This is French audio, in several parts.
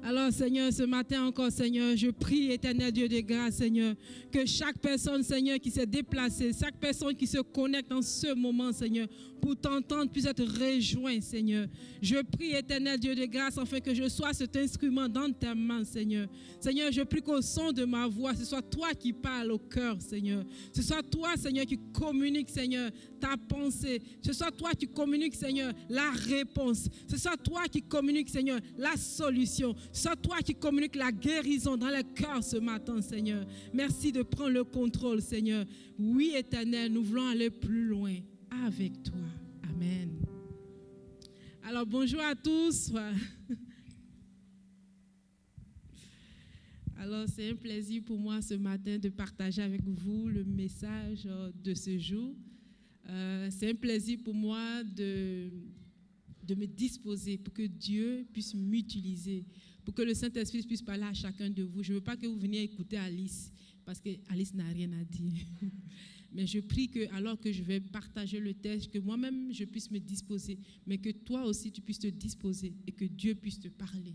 Alors, Seigneur, ce matin encore, Seigneur, je prie, éternel Dieu de grâce, Seigneur, que chaque personne, Seigneur, qui s'est déplacée, chaque personne qui se connecte en ce moment, Seigneur, pour t'entendre, puisse être rejoint, Seigneur. Je prie, éternel Dieu de grâce, afin que je sois cet instrument dans tes mains, Seigneur. Seigneur, je prie qu'au son de ma voix, ce soit toi qui parles au cœur, Seigneur. Ce soit toi, Seigneur, qui communique, Seigneur, ta pensée. Ce soit toi qui communique, Seigneur, la réponse. Ce soit toi qui communique, Seigneur, la solution. Ce soit toi qui communique la guérison dans le cœur ce matin, Seigneur. Merci de prendre le contrôle, Seigneur. Oui, éternel, nous voulons aller plus loin avec toi. Amen. Alors, bonjour à tous. Alors, c'est un plaisir pour moi ce matin de partager avec vous le message de ce jour. C'est un plaisir pour moi de me disposer pour que Dieu puisse m'utiliser, pour que le Saint-Esprit puisse parler à chacun de vous. Je ne veux pas que vous veniez écouter Alice, parce qu'Alice n'a rien à dire. Mais je prie que, alors que je vais partager le texte, que moi-même je puisse me disposer, mais que toi aussi tu puisses te disposer et que Dieu puisse te parler.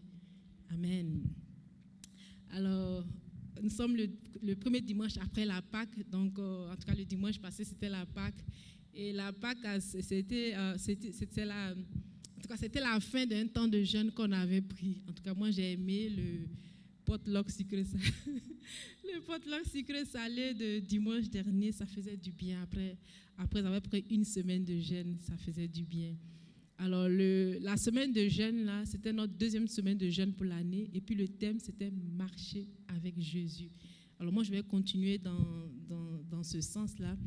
Amen. Alors, nous sommes le premier dimanche après la Pâque, donc en tout cas le dimanche passé c'était la Pâque. Et la Pâque, c'était la fin d'un temps de jeûne qu'on avait pris. En tout cas, moi j'ai aimé le potluck sucré salé. Le potluck sucré salé de dimanche dernier, ça faisait du bien. Après avoir pris une semaine de jeûne, ça faisait du bien. Alors, la semaine de jeûne, là, c'était notre deuxième semaine de jeûne pour l'année. Et puis, le thème, c'était « Marcher avec Jésus ». Alors, moi, je vais continuer dans ce sens-là.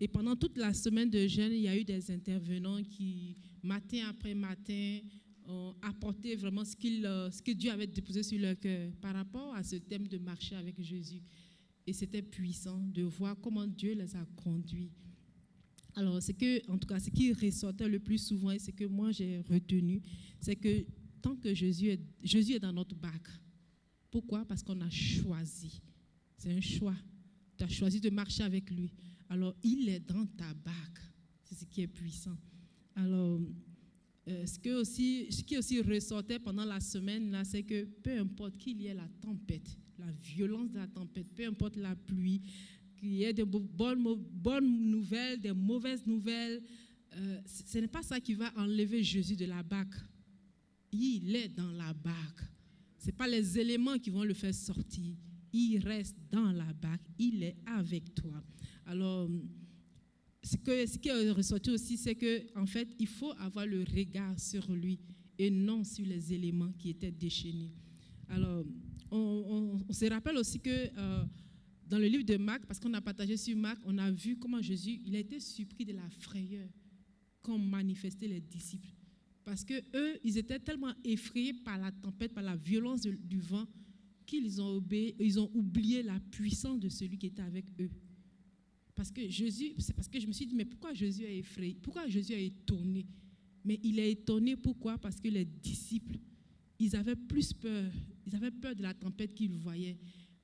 Et pendant toute la semaine de jeûne, il y a eu des intervenants qui, matin après matin, ont apporté vraiment ce que Dieu avait déposé sur leur cœur par rapport à ce thème de marcher avec Jésus. Et c'était puissant de voir comment Dieu les a conduits. Alors, en tout cas, ce qui ressortait le plus souvent et ce que moi j'ai retenu, c'est que tant que Jésus est dans notre barque. Pourquoi? Parce qu'on a choisi. C'est un choix. Tu as choisi de marcher avec lui. Alors, il est dans ta barque. C'est ce qui est puissant. Alors, ce qui aussi ressortait pendant la semaine, là, c'est que peu importe qu'il y ait la tempête, la violence de la tempête, peu importe la pluie, qu'il y ait de bonnes nouvelles, des mauvaises nouvelles, ce n'est pas ça qui va enlever Jésus de la barque. Il est dans la barque. Ce n'est pas les éléments qui vont le faire sortir. Il reste dans la barque. Il est avec toi. Alors, ce qui est ressorti aussi, c'est qu'en fait, il faut avoir le regard sur lui et non sur les éléments qui étaient déchaînés. Alors, on se rappelle aussi que dans le livre de Marc, parce qu'on a partagé sur Marc, on a vu comment Jésus, il a été surpris de la frayeur qu'ont manifesté les disciples. Parce qu'eux, ils étaient tellement effrayés par la tempête, par la violence du vent, qu'ils ont oublié la puissance de celui qui était avec eux. C'est parce que je me suis dit, mais pourquoi Jésus est effrayé? Pourquoi Jésus est étonné? Mais il est étonné, pourquoi? Parce que les disciples, ils avaient plus peur. Ils avaient peur de la tempête qu'ils voyaient.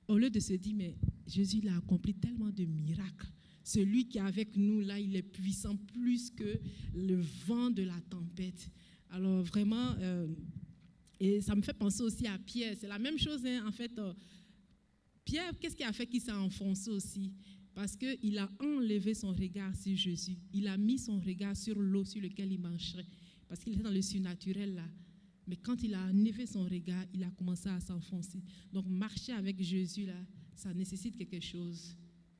Au lieu de se dire, mais Jésus il a accompli tellement de miracles. Celui qui est avec nous, là, il est puissant plus que le vent de la tempête. Alors vraiment, et ça me fait penser aussi à Pierre. C'est la même chose, hein, en fait. Pierre, qu'est-ce qui a fait qu'il s'est enfoncé aussi? Parce qu'il a enlevé son regard sur Jésus. Il a mis son regard sur l'eau sur laquelle il marcherait. Parce qu'il était dans le surnaturel, là. Mais quand il a enlevé son regard, il a commencé à s'enfoncer. Donc, marcher avec Jésus, là, ça nécessite quelque chose.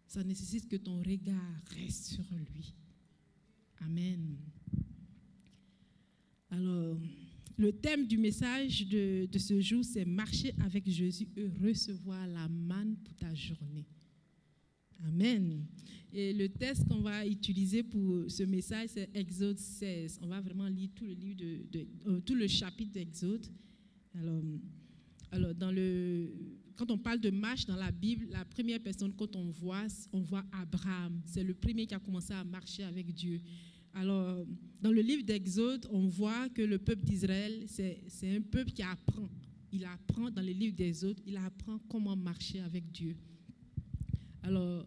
Ça nécessite que ton regard reste sur lui. Amen. Alors, le thème du message de ce jour, c'est marcher avec Jésus et recevoir la manne pour ta journée. Amen. Et le texte qu'on va utiliser pour ce message, c'est Exode 16. On va vraiment lire tout le livre tout le chapitre d'Exode. Alors quand on parle de marche dans la Bible, la première personne qu'on voit Abraham. C'est le premier qui a commencé à marcher avec Dieu. Alors, dans le livre d'Exode, on voit que le peuple d'Israël, c'est un peuple qui apprend. Il apprend dans le livre d'Exode, il apprend comment marcher avec Dieu. Alors,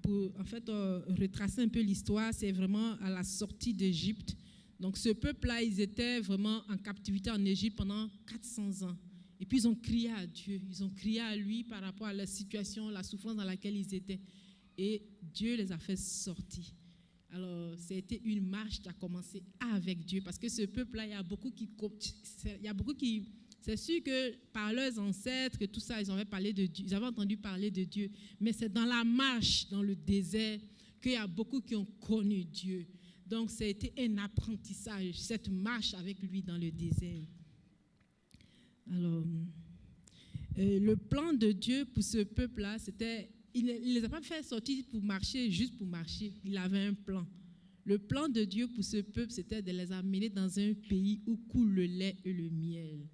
pour retracer un peu l'histoire, c'est vraiment à la sortie d'Égypte. Donc, ce peuple-là, ils étaient vraiment en captivité en Égypte pendant 400 ans. Et puis ils ont crié à Dieu, ils ont crié à lui par rapport à la situation, la souffrance dans laquelle ils étaient. Et Dieu les a fait sortir. Alors, c'était une marche qui a commencé avec Dieu. Parce que ce peuple-là, il y a beaucoup qui... C'est sûr que par leurs ancêtres et tout ça, ils avaient parlé de Dieu, ils avaient entendu parler de Dieu. Mais c'est dans la marche, dans le désert, qu'il y a beaucoup qui ont connu Dieu. Donc, ça a été un apprentissage, cette marche avec lui dans le désert. Alors, le plan de Dieu pour ce peuple-là, c'était... Il ne les a pas fait sortir pour marcher, juste pour marcher. Il avait un plan. Le plan de Dieu pour ce peuple, c'était de les amener dans un pays où coule le lait et le miel.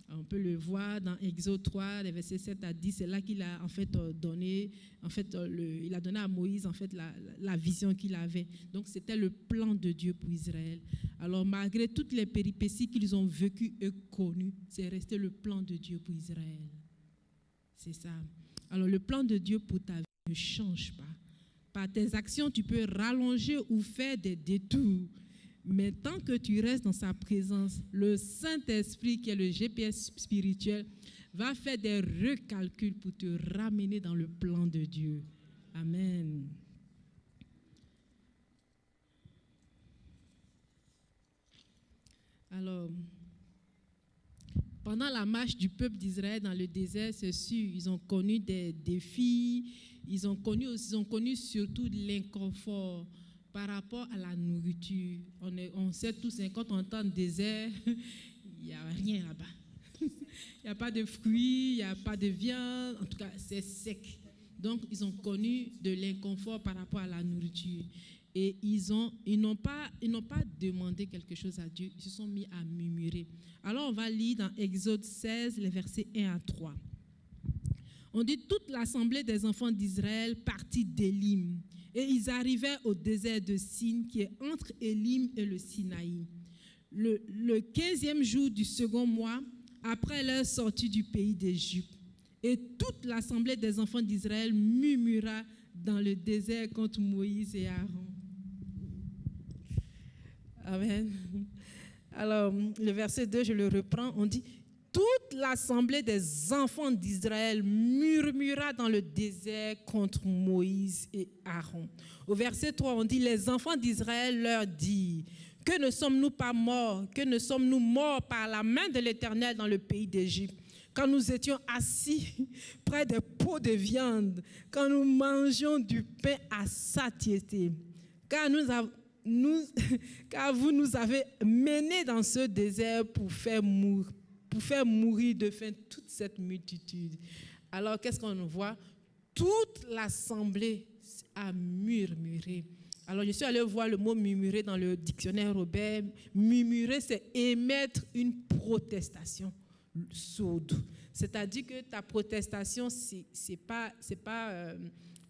On peut le voir dans Exode 3, les versets 7 à 10. C'est là qu'il a en fait donné, il a donné à Moïse en fait la vision qu'il avait. Donc c'était le plan de Dieu pour Israël. Alors malgré toutes les péripéties qu'ils ont vécues et connues, c'est resté le plan de Dieu pour Israël. C'est ça. Alors le plan de Dieu pour ta vie ne change pas. Par tes actions, tu peux rallonger ou faire des détours. Mais tant que tu restes dans sa présence, le Saint-Esprit, qui est le GPS spirituel, va faire des recalculs pour te ramener dans le plan de Dieu. Amen. Alors, pendant la marche du peuple d'Israël dans le désert, c'est sûr, ils ont connu des défis, ils ont connu surtout l'inconfort par rapport à la nourriture. On sait tous, quand on entend désert, il n'y a rien là-bas. Il n'y a pas de fruits, il n'y a pas de viande, en tout cas, c'est sec. Donc, ils ont connu de l'inconfort par rapport à la nourriture. Et ils n'ont pas demandé quelque chose à Dieu, ils se sont mis à murmurer. Alors, on va lire dans Exode 16, les versets 1 à 3. On dit, toute l'assemblée des enfants d'Israël partit d'Élim. Et ils arrivaient au désert de Sin, qui est entre Élim et le Sinaï. Le 15e jour du second mois, après leur sortie du pays d'Égypte. Et toute l'assemblée des enfants d'Israël murmura dans le désert contre Moïse et Aaron. Amen. Alors, le verset 2, je le reprends, on dit, toute l'assemblée des enfants d'Israël murmura dans le désert contre Moïse et Aaron. Au verset 3, on dit, les enfants d'Israël leur dirent, que ne sommes-nous pas morts, que ne sommes-nous morts par la main de l'Éternel dans le pays d'Égypte, quand nous étions assis près des pots de viande, quand nous mangions du pain à satiété, car vous nous avez menés dans ce désert pour faire mourir de faim toute cette multitude. Alors, qu'est-ce qu'on voit? Toute l'assemblée a murmuré. Alors, je suis allée voir le mot murmurer dans le dictionnaire Robert. Murmurer, c'est émettre une protestation sourde. C'est-à-dire que ta protestation,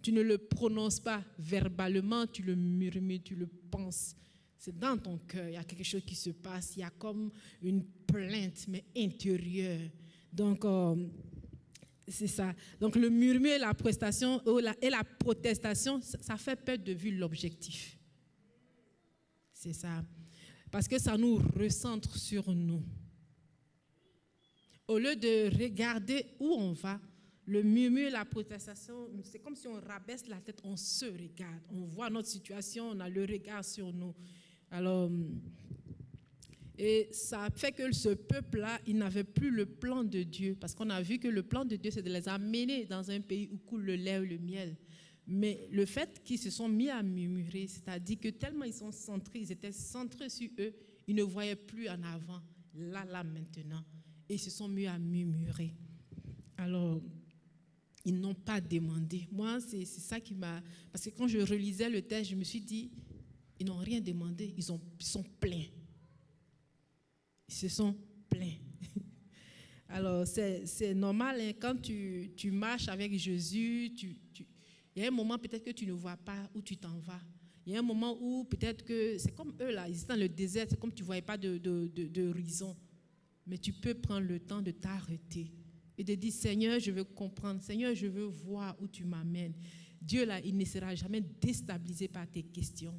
tu ne le prononces pas verbalement, tu le murmures, tu le penses. C'est dans ton cœur, il y a quelque chose qui se passe, il y a comme une plainte, mais intérieure. Donc, c'est ça. Donc, le murmure et la protestation, ça fait perdre de vue l'objectif. C'est ça. Parce que ça nous recentre sur nous. Au lieu de regarder où on va, le murmure et la protestation, c'est comme si on rabaisse la tête, on se regarde, on voit notre situation, on a le regard sur nous. Alors, et ça fait que ce peuple-là, il n'avait plus le plan de Dieu, parce qu'on a vu que le plan de Dieu, c'est de les amener dans un pays où coule le lait et le miel. Mais le fait qu'ils se sont mis à murmurer, c'est-à-dire que tellement ils sont centrés, ils étaient centrés sur eux, ils ne voyaient plus en avant, là, maintenant. Et ils se sont mis à murmurer. Alors, ils n'ont pas demandé. Moi, c'est ça qui m'a... Parce que quand je relisais le texte, je me suis dit, ils n'ont rien demandé, ils sont pleins. Ils se sont plaints. Alors, c'est normal, hein, quand tu marches avec Jésus, il y a un moment peut-être que tu ne vois pas où tu t'en vas. Il y a un moment où peut-être que, c'est comme eux là, ils étaient dans le désert, c'est comme tu ne voyais pas d'horizon. Mais tu peux prendre le temps de t'arrêter et de dire, Seigneur, je veux comprendre, Seigneur, je veux voir où tu m'amènes. Dieu là, il ne sera jamais déstabilisé par tes questions.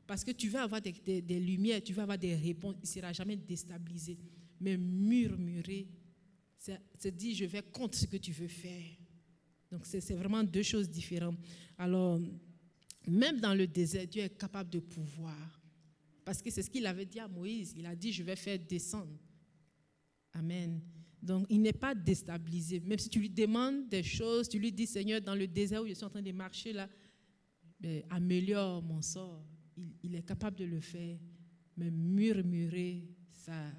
Parce que tu vas avoir des lumières, tu vas avoir des réponses, il ne sera jamais déstabilisé. Mais murmurer, c'est dire je vais contre ce que tu veux faire. Donc c'est vraiment deux choses différentes. Alors, même dans le désert, Dieu est capable de pouvoir. Parce que c'est ce qu'il avait dit à Moïse. Il a dit je vais faire descendre. Amen. Donc, il n'est pas déstabilisé. Même si tu lui demandes des choses, tu lui dis, Seigneur, dans le désert où je suis en train de marcher, là, améliore mon sort. Il est capable de le faire. Mais murmurer, ça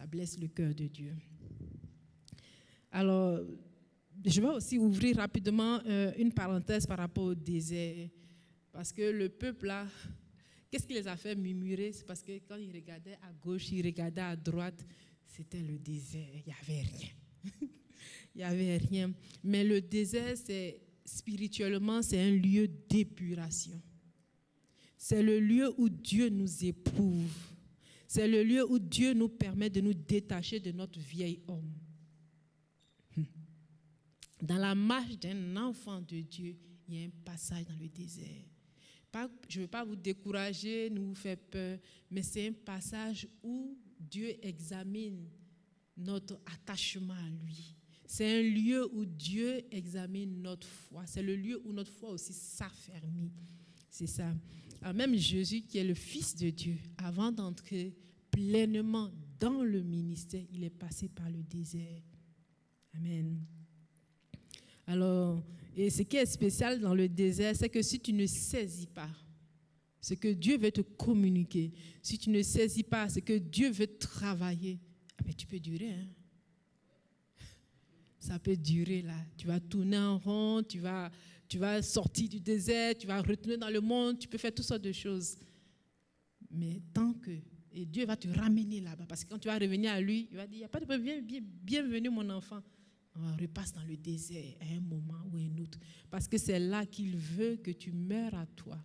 blesse le cœur de Dieu. Alors, je vais aussi ouvrir rapidement une parenthèse par rapport au désert. Parce que le peuple, là, qu'est-ce qui les a fait murmurer? C'est parce que quand ils regardaient à gauche, ils regardaient à droite, c'était le désert. Il n'y avait rien. Il n'y avait rien. Mais le désert, spirituellement, c'est un lieu d'épuration. C'est le lieu où Dieu nous éprouve. C'est le lieu où Dieu nous permet de nous détacher de notre vieil homme. Dans la marche d'un enfant de Dieu, il y a un passage dans le désert. Je ne veux pas vous décourager, ni vous faire peur, mais c'est un passage où Dieu examine notre attachement à lui. C'est un lieu où Dieu examine notre foi. C'est le lieu où notre foi aussi s'affermit. C'est ça. Alors même Jésus, qui est le Fils de Dieu, avant d'entrer pleinement dans le ministère, il est passé par le désert. Amen. Alors, et ce qui est spécial dans le désert, c'est que si tu ne saisis pas ce que Dieu veut te communiquer, si tu ne saisis pas ce que Dieu veut travailler, tu peux durer. Hein? Ça peut durer là. Tu vas tourner en rond, tu vas sortir du désert, tu vas retourner dans le monde, tu peux faire toutes sortes de choses. Mais tant que, et Dieu va te ramener là-bas, parce que quand tu vas revenir à lui, il va dire, il n'y a pas de problème, bienvenue mon enfant. On repasse dans le désert à un moment ou à un autre. Parce que c'est là qu'il veut que tu meurs à toi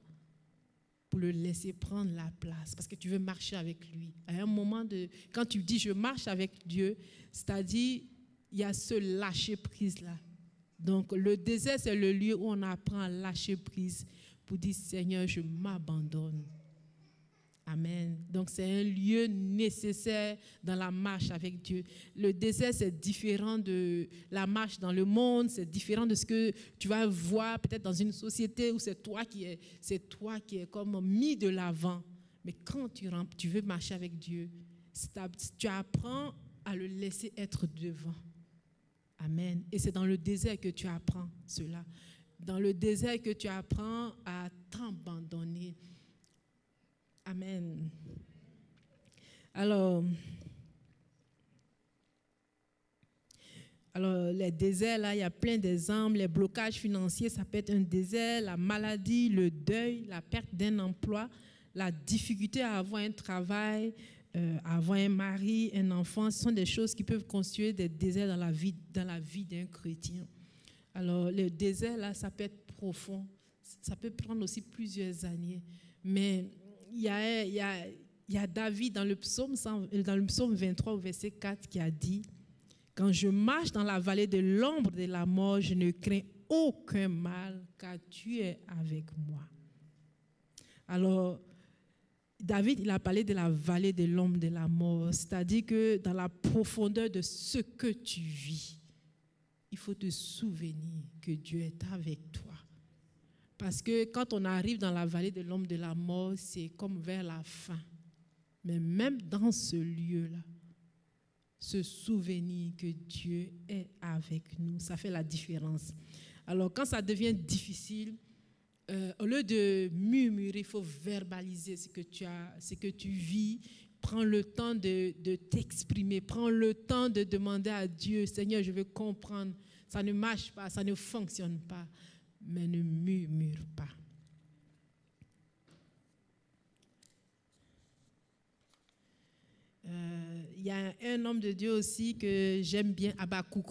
pour le laisser prendre la place. Parce que tu veux marcher avec lui. À un moment, quand tu dis je marche avec Dieu, c'est-à-dire il y a ce lâcher-prise-là. Donc le désert, c'est le lieu où on apprend à lâcher prise pour dire Seigneur, je m'abandonne. Amen. Donc, c'est un lieu nécessaire dans la marche avec Dieu. Le désert, c'est différent de la marche dans le monde, c'est différent de ce que tu vas voir peut-être dans une société où c'est toi qui es comme mis de l'avant. Mais quand tu veux marcher avec Dieu, tu apprends à le laisser être devant. Amen. Et c'est dans le désert que tu apprends cela. Dans le désert que tu apprends à t'abandonner. Amen. Alors, les déserts, là, il y a plein d'exemples. Les blocages financiers, ça peut être un désert. La maladie, le deuil, la perte d'un emploi, la difficulté à avoir un travail, à avoir un mari, un enfant, ce sont des choses qui peuvent constituer des déserts dans la vie d'un chrétien. Alors, le désert, là, ça peut être profond. Ça peut prendre aussi plusieurs années. Mais il y a David dans le psaume 23 au verset 4 qui a dit « Quand je marche dans la vallée de l'ombre de la mort, je ne crains aucun mal, car tu es avec moi. » Alors, David, il a parlé de la vallée de l'ombre de la mort, c'est-à-dire que dans la profondeur de ce que tu vis, il faut te souvenir que Dieu est avec toi. Parce que quand on arrive dans la vallée de l'ombre de la mort, c'est comme vers la fin. Mais même dans ce lieu-là, se souvenir que Dieu est avec nous, ça fait la différence. Alors quand ça devient difficile, au lieu de murmurer, il faut verbaliser ce que tu vis. Prends le temps de t'exprimer. Prends le temps de demander à Dieu, Seigneur, je veux comprendre. Ça ne marche pas, ça ne fonctionne pas. Mais ne murmure pas. Il y a un homme de Dieu aussi que j'aime bien, Habakkuk.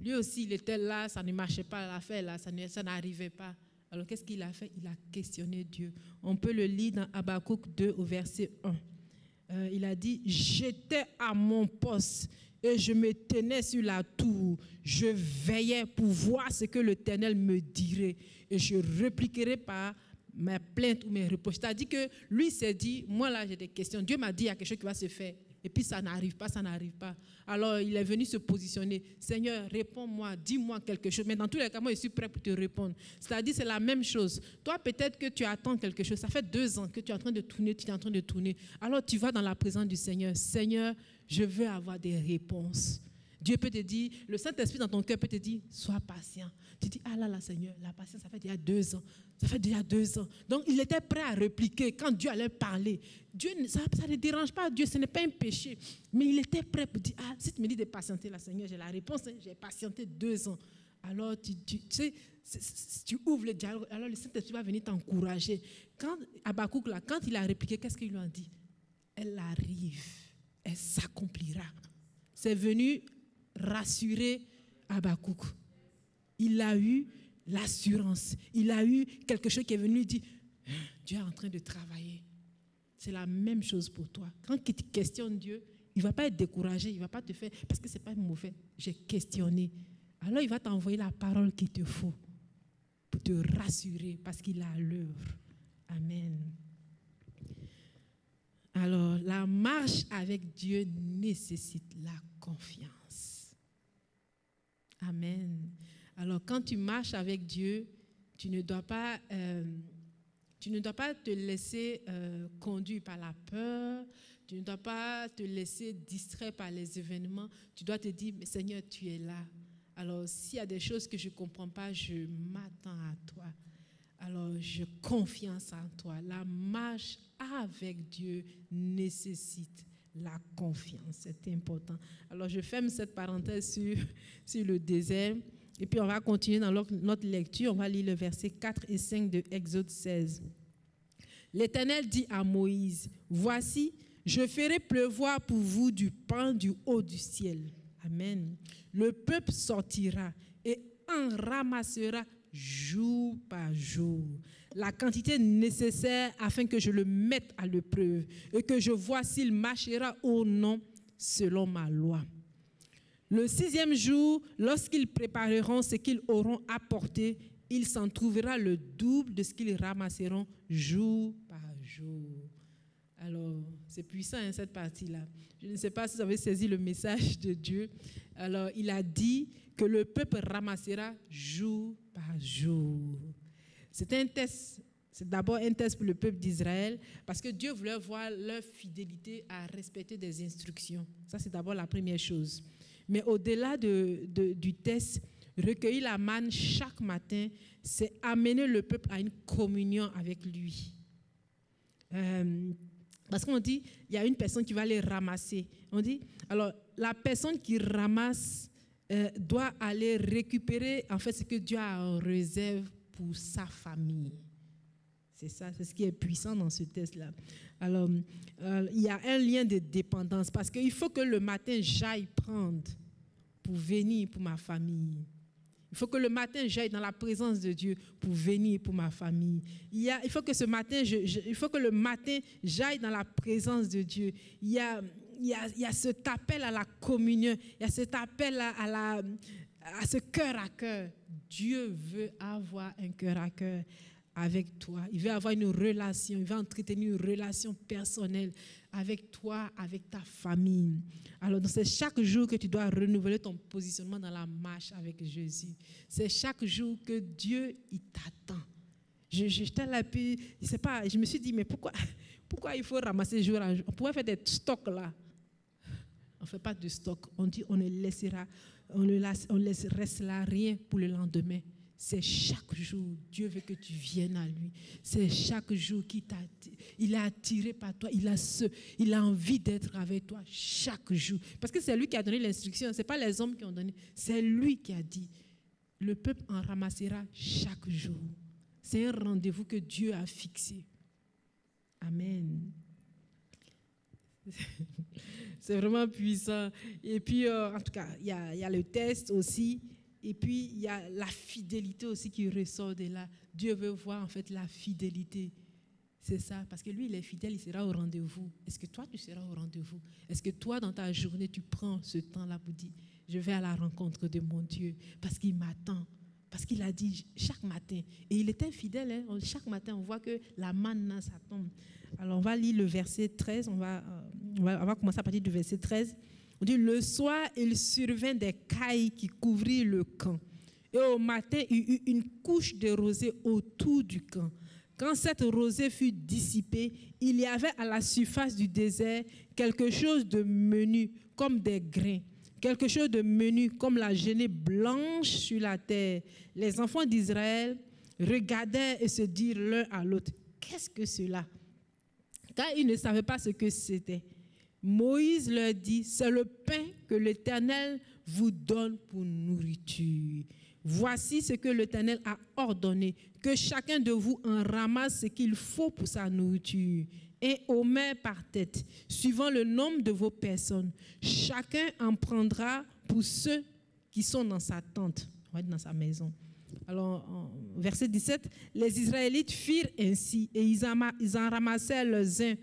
Lui aussi, il était là, ça ne marchait pas l'affaire, là, ça n'arrivait pas. Alors, qu'est-ce qu'il a fait? Il a questionné Dieu. On peut le lire dans Habakkuk 2 au verset 1. Il a dit, j'étais à mon poste et je me tenais sur la tour. Je veillais pour voir ce que l'Éternel me dirait et je répliquerai par ma plainte ou mes reproches. C'est-à-dire que lui s'est dit, moi là j'ai des questions. Dieu m'a dit, il y a quelque chose qui va se faire. Et puis ça n'arrive pas, ça n'arrive pas. Alors il est venu se positionner. Seigneur, réponds-moi, dis-moi quelque chose. Mais dans tous les cas, moi je suis prêt pour te répondre. C'est-à-dire c'est la même chose. Toi peut-être que tu attends quelque chose. Ça fait 2 ans que tu es en train de tourner, tu es en train de tourner. Alors tu vas dans la présence du Seigneur. Seigneur, je veux avoir des réponses. Dieu peut te dire, le Saint-Esprit dans ton cœur peut te dire, sois patient. Tu dis, ah là, Seigneur, la patience, ça fait déjà 2 ans. Ça fait déjà 2 ans. Donc, il était prêt à répliquer quand Dieu allait parler. Dieu, ça ne dérange pas Dieu, ce n'est pas un péché. Mais il était prêt pour dire, ah, si tu me dis de patienter là, Seigneur, j'ai la réponse, hein, j'ai patienté 2 ans. Alors, tu sais, tu ouvres le dialogue, alors le Saint-Esprit va venir t'encourager. Quand Habakkuk, là, quand il a répliqué, qu'est-ce qu'il lui a dit? Elle arrive, elle s'accomplira. C'est venu rassurer Habakkuk. Il a eu l'assurance. Il a eu quelque chose qui est venu lui dire, Dieu est en train de travailler. C'est la même chose pour toi. Quand tu questionnes Dieu, il ne va pas être découragé, il ne va pas te faire, parce que ce n'est pas mauvais, j'ai questionné. Alors il va t'envoyer la parole qu'il te faut pour te rassurer, parce qu'il a l'œuvre. Amen. Alors, la marche avec Dieu nécessite la confiance. Amen. Alors, quand tu marches avec Dieu, tu ne dois pas te laisser conduire par la peur, tu ne dois pas te laisser distraire par les événements. Tu dois te dire, mais Seigneur, tu es là. Alors, s'il y a des choses que je ne comprends pas, je m'attends à toi. Alors, je confiance en toi. La marche avec Dieu nécessite la confiance. C'est important. Alors, je ferme cette parenthèse sur le désert. Et puis, on va continuer dans notre lecture. On va lire le verset 4 et 5 de Exode 16. L'Éternel dit à Moïse, « Voici, je ferai pleuvoir pour vous du pain du haut du ciel. » Amen. Le peuple sortira et en ramassera jour par jour la quantité nécessaire afin que je le mette à l'épreuve et que je vois s'il marchera ou non selon ma loi. Le 6e jour, lorsqu'ils prépareront ce qu'ils auront apporté, il s'en trouvera le double de ce qu'ils ramasseront jour par jour. Alors, c'est puissant hein, cette partie-là. Je ne sais pas si vous avez saisi le message de Dieu. Alors, il a dit que le peuple ramassera jour par jour. C'est un test. C'est d'abord un test pour le peuple d'Israël parce que Dieu voulait voir leur fidélité à respecter des instructions. Ça, c'est d'abord la première chose. Mais au-delà du test, recueillir la manne chaque matin, c'est amener le peuple à une communion avec lui. Parce qu'on dit, il y a une personne qui va les ramasser. On dit, alors, la personne qui ramasse doit aller récupérer en fait ce que Dieu a en réserve pour sa famille. C'est ça, c'est ce qui est puissant dans ce test-là. Alors, il y a un lien de dépendance parce qu'il faut que le matin, j'aille prendre pour venir pour ma famille. Il faut que le matin, j'aille dans la présence de Dieu pour venir pour ma famille. Il faut que ce matin, il faut que le matin, j'aille dans la présence de Dieu. Il y a cet appel à la communion, il y a cet appel à ce cœur à cœur. Dieu veut avoir un cœur à cœur avec toi. Il veut avoir une relation, il veut entretenir une relation personnelle avec toi, avec ta famille. Alors, c'est chaque jour que tu dois renouveler ton positionnement dans la marche avec Jésus. C'est chaque jour que Dieu, il t'attend. J'étais là, puis, je me suis dit, mais pourquoi il faut ramasser jour à jour? On pourrait faire des stocks là. On ne fait pas de stock. On dit, on ne laissera rien pour le lendemain. C'est chaque jour, Dieu veut que tu viennes à lui. C'est chaque jour il est attiré par toi. Il a envie d'être avec toi chaque jour. Parce que c'est lui qui a donné l'instruction. Ce n'est pas les hommes qui ont donné. C'est lui qui a dit. Le peuple en ramassera chaque jour. C'est un rendez-vous que Dieu a fixé. Amen. C'est vraiment puissant. Et puis, en tout cas, il y a le test aussi. Et puis, il y a la fidélité aussi qui ressort de là. Dieu veut voir en fait la fidélité. C'est ça, parce que lui, il est fidèle, il sera au rendez-vous. Est-ce que toi, tu seras au rendez-vous? Est-ce que toi, dans ta journée, tu prends ce temps-là pour dire, je vais à la rencontre de mon Dieu, parce qu'il m'attend, parce qu'il a dit chaque matin. Et il était fidèle, hein? Chaque matin, on voit que la manne, ça tombe. Alors, on va lire le verset 13, on va on va commencer à partir du verset 13. On dit, le soir, il survint des cailles qui couvrirent le camp. Et au matin, il y eut une couche de rosée autour du camp. Quand cette rosée fut dissipée, il y avait à la surface du désert quelque chose de menu, comme des grains, quelque chose de menu, comme la genêt blanche sur la terre. Les enfants d'Israël regardaient et se dirent l'un à l'autre, qu'est-ce que cela? Car ils ne savaient pas ce que c'était. Moïse leur dit, c'est le pain que l'Éternel vous donne pour nourriture. Voici ce que l'Éternel a ordonné, que chacun de vous en ramasse ce qu'il faut pour sa nourriture, un homer par tête, suivant le nombre de vos personnes. Chacun en prendra pour ceux qui sont dans sa tente, on va dire dans sa maison. Alors, verset 17, les Israélites firent ainsi, et ils en ramassèrent les uns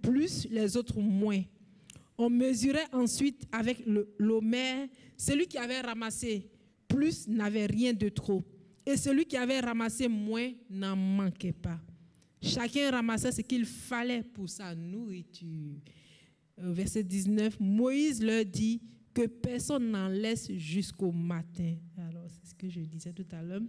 plus, les autres moins. On mesurait ensuite avec l'homer, celui qui avait ramassé plus n'avait rien de trop. Et celui qui avait ramassé moins n'en manquait pas. Chacun ramassait ce qu'il fallait pour sa nourriture. Verset 19, Moïse leur dit que personne n'en laisse jusqu'au matin. Alors, c'est ce que je disais tout à l'heure.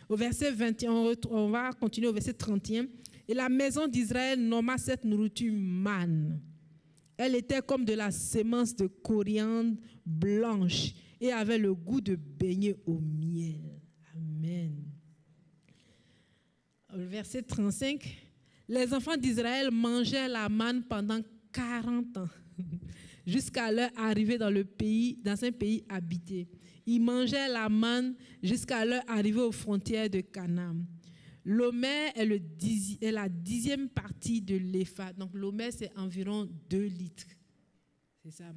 Au verset 21, on va continuer au verset 31. Et la maison d'Israël nomma cette nourriture manne. Elle était comme de la sémence de coriandre blanche et avait le goût de beignet au miel. Amen. Verset 35. Les enfants d'Israël mangeaient la manne pendant 40 ans, jusqu'à leur arrivée dans un pays habité. Ils mangeaient la manne jusqu'à leur arrivée aux frontières de Canaan. L'homer est la 10e partie de l'épha. Donc l'homer, c'est environ 2 litres. C'est ça.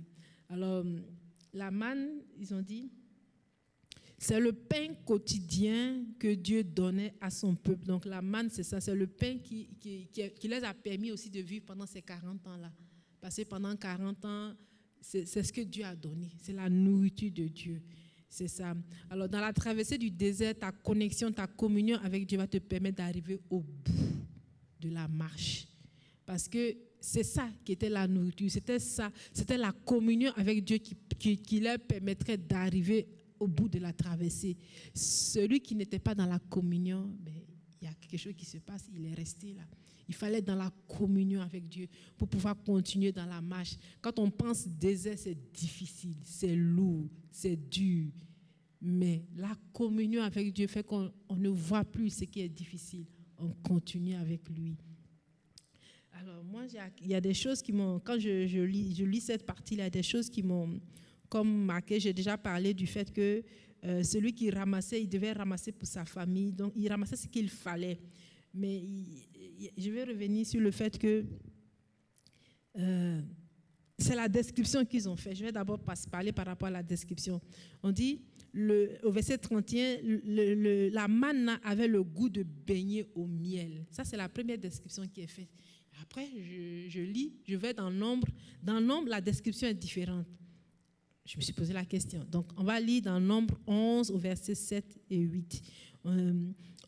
Alors, la manne, ils ont dit, c'est le pain quotidien que Dieu donnait à son peuple. Donc la manne, c'est ça, c'est le pain qui les a permis aussi de vivre pendant ces 40 ans-là. Parce que pendant 40 ans, c'est ce que Dieu a donné. C'est la nourriture de Dieu. C'est ça. Alors, dans la traversée du désert, ta connexion, ta communion avec Dieu va te permettre d'arriver au bout de la marche. Parce que c'est ça qui était la nourriture. C'était ça. C'était la communion avec Dieu qui leur permettrait d'arriver au bout de la traversée. Celui qui n'était pas dans la communion, il y a quelque chose qui se passe, il est resté là. Il fallait être dans la communion avec Dieu pour pouvoir continuer dans la marche. Quand on pense désert, c'est difficile, c'est lourd, c'est dur. Mais la communion avec Dieu fait qu'on ne voit plus ce qui est difficile. On continue avec lui. Alors moi, il y a des choses qui m'ont, quand je lis cette partie-là, il y a des choses qui m'ont comme marqué. J'ai déjà parlé du fait que celui qui ramassait, il devait ramasser pour sa famille. Donc il ramassait ce qu'il fallait. Mais je vais revenir sur le fait que c'est la description qu'ils ont fait. Je vais d'abord parler par rapport à la description. On dit, au verset 31, la manne avait le goût de beignet au miel. Ça, c'est la première description qui est faite. Après, je lis, je vais dans Nombre. Dans Nombre, la description est différente. Je me suis posé la question. Donc, on va lire dans Nombre 11, au verset 7 et 8.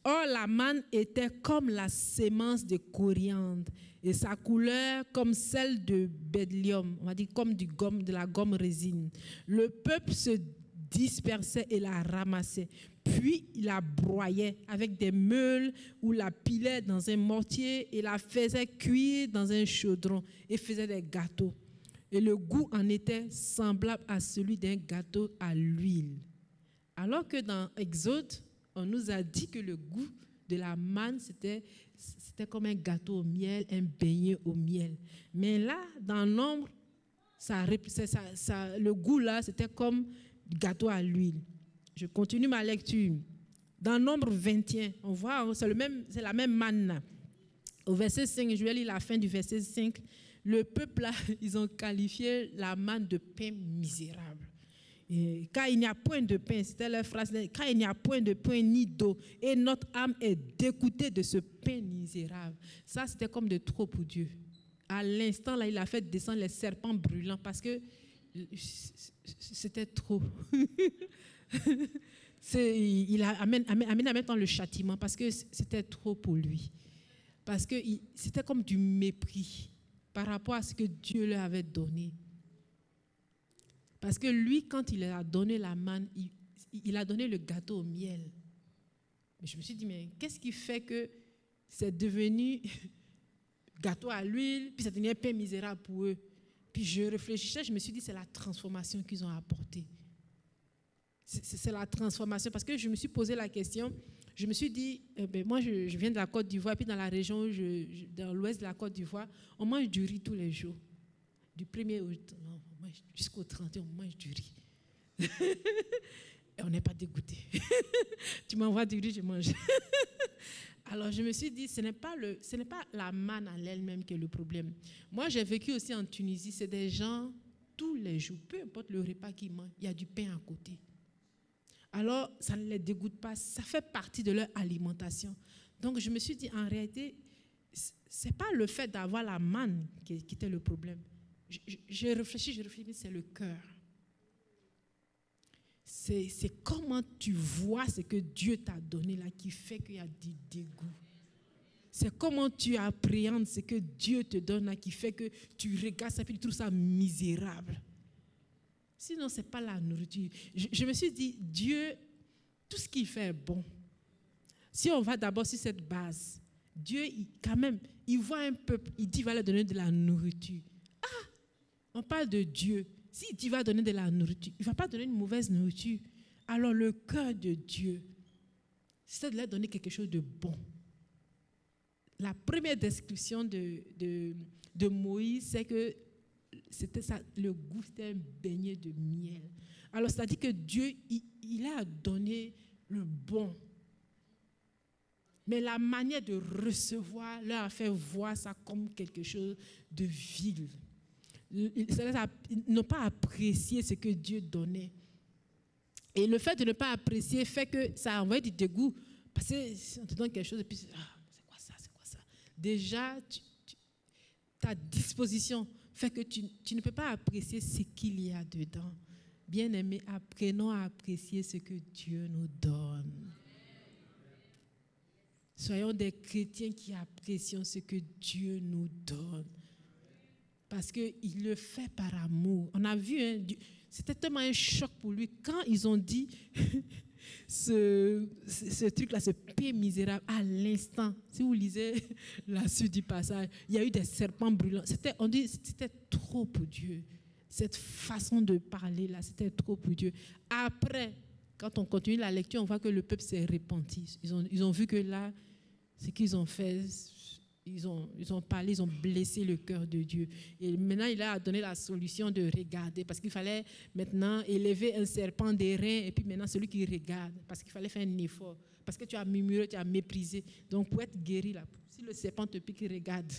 Or, la manne était comme la sémence de coriandre et sa couleur comme celle de bédlium, on va dire comme de la gomme résine. Le peuple se dispersait et la ramassait, puis il la broyait avec des meules ou la pilait dans un mortier et la faisait cuire dans un chaudron et faisait des gâteaux. Et le goût en était semblable à celui d'un gâteau à l'huile. Alors que dans Exode, on nous a dit que le goût de la manne, c'était comme un gâteau au miel, un beignet au miel. Mais là, dans Nombre, le goût là, c'était comme gâteau à l'huile. Je continue ma lecture. Dans Nombre 21, on voit, c'est la même manne là. Au verset 5, je vais lire la fin du verset 5. Le peuple là, ils ont qualifié la manne de pain misérable. Car il n'y a point de pain, c'était leur phrase, car il n'y a point de pain ni d'eau, et notre âme est dégoûtée de ce pain misérable. Ça, c'était comme de trop pour Dieu. À l'instant, là, il a fait descendre les serpents brûlants parce que c'était trop. Il a amené maintenant le châtiment parce que c'était trop pour lui. Parce que c'était comme du mépris. par rapport à ce que Dieu leur avait donné. Parce que lui, quand il leur a donné la manne, il a donné le gâteau au miel. Mais je me suis dit, mais qu'est-ce qui fait que c'est devenu gâteau à l'huile, puis ça devient pain misérable pour eux? Puis je réfléchissais, je me suis dit, c'est la transformation qu'ils ont apportée. C'est la transformation. Parce que je me suis posé la question, je me suis dit, moi je viens de la Côte d'Ivoire, puis dans la région, dans l'ouest de la Côte d'Ivoire, on mange du riz tous les jours. Du 1er jusqu'au 31, on mange du riz. Et on n'est pas dégoûté. Tu m'envoies du riz, je mange. Alors je me suis dit, ce n'est pas la manne en elle-même qui est le problème. Moi, j'ai vécu aussi en Tunisie, c'est des gens, tous les jours, peu importe le repas qu'ils mangent, il y a du pain à côté. Alors, ça ne les dégoûte pas, ça fait partie de leur alimentation. Donc, je me suis dit, en réalité, ce n'est pas le fait d'avoir la manne qui était le problème. Je réfléchis, c'est le cœur. C'est comment tu vois ce que Dieu t'a donné là qui fait qu'il y a du dégoût. C'est comment tu appréhendes ce que Dieu te donne là qui fait que tu regardes ça et tu trouves ça misérable. Sinon, ce n'est pas la nourriture. Je me suis dit, Dieu, tout ce qu'il fait est bon. Si on va d'abord sur cette base, Dieu, quand même, il voit un peuple, il dit qu'il va leur donner de la nourriture. Ah, on parle de Dieu. S'il dit qu'il va donner de la nourriture, il ne va pas donner une mauvaise nourriture. Alors le cœur de Dieu, c'est de leur donner quelque chose de bon. La première description de Moïse, c'est que c'était ça, le goût, c'était un beignet de miel. Alors, c'est-à-dire que Dieu, il a donné le bon. Mais la manière de recevoir leur a fait voir ça comme quelque chose de vil. Ils n'ont pas apprécié ce que Dieu donnait. Et le fait de ne pas apprécier fait que ça a envoyé du dégoût. Parce qu'on te donne quelque chose et puis, c'est quoi ça? Déjà, ta disposition fait que tu ne peux pas apprécier ce qu'il y a dedans. Bien-aimés, apprenons à apprécier ce que Dieu nous donne. Soyons des chrétiens qui apprécions ce que Dieu nous donne. Parce qu'il le fait par amour. On a vu, c'était tellement un choc pour lui. Quand ils ont dit ce truc-là, ce pain misérable, à l'instant, si vous lisez la suite du passage, il y a eu des serpents brûlants. On dit c'était trop pour Dieu. Cette façon de parler là, c'était trop pour Dieu. Après, quand on continue la lecture, on voit que le peuple s'est repenti. Ils ont vu que là, ce qu'ils ont fait, ils ont parlé, ils ont blessé le cœur de Dieu. Et maintenant, il a donné la solution de regarder, parce qu'il fallait maintenant élever un serpent d'airain, et puis maintenant celui qui regarde, parce qu'il fallait faire un effort, parce que tu as murmuré, tu as méprisé. Donc pour être guéri, là, si le serpent te pique, regarde.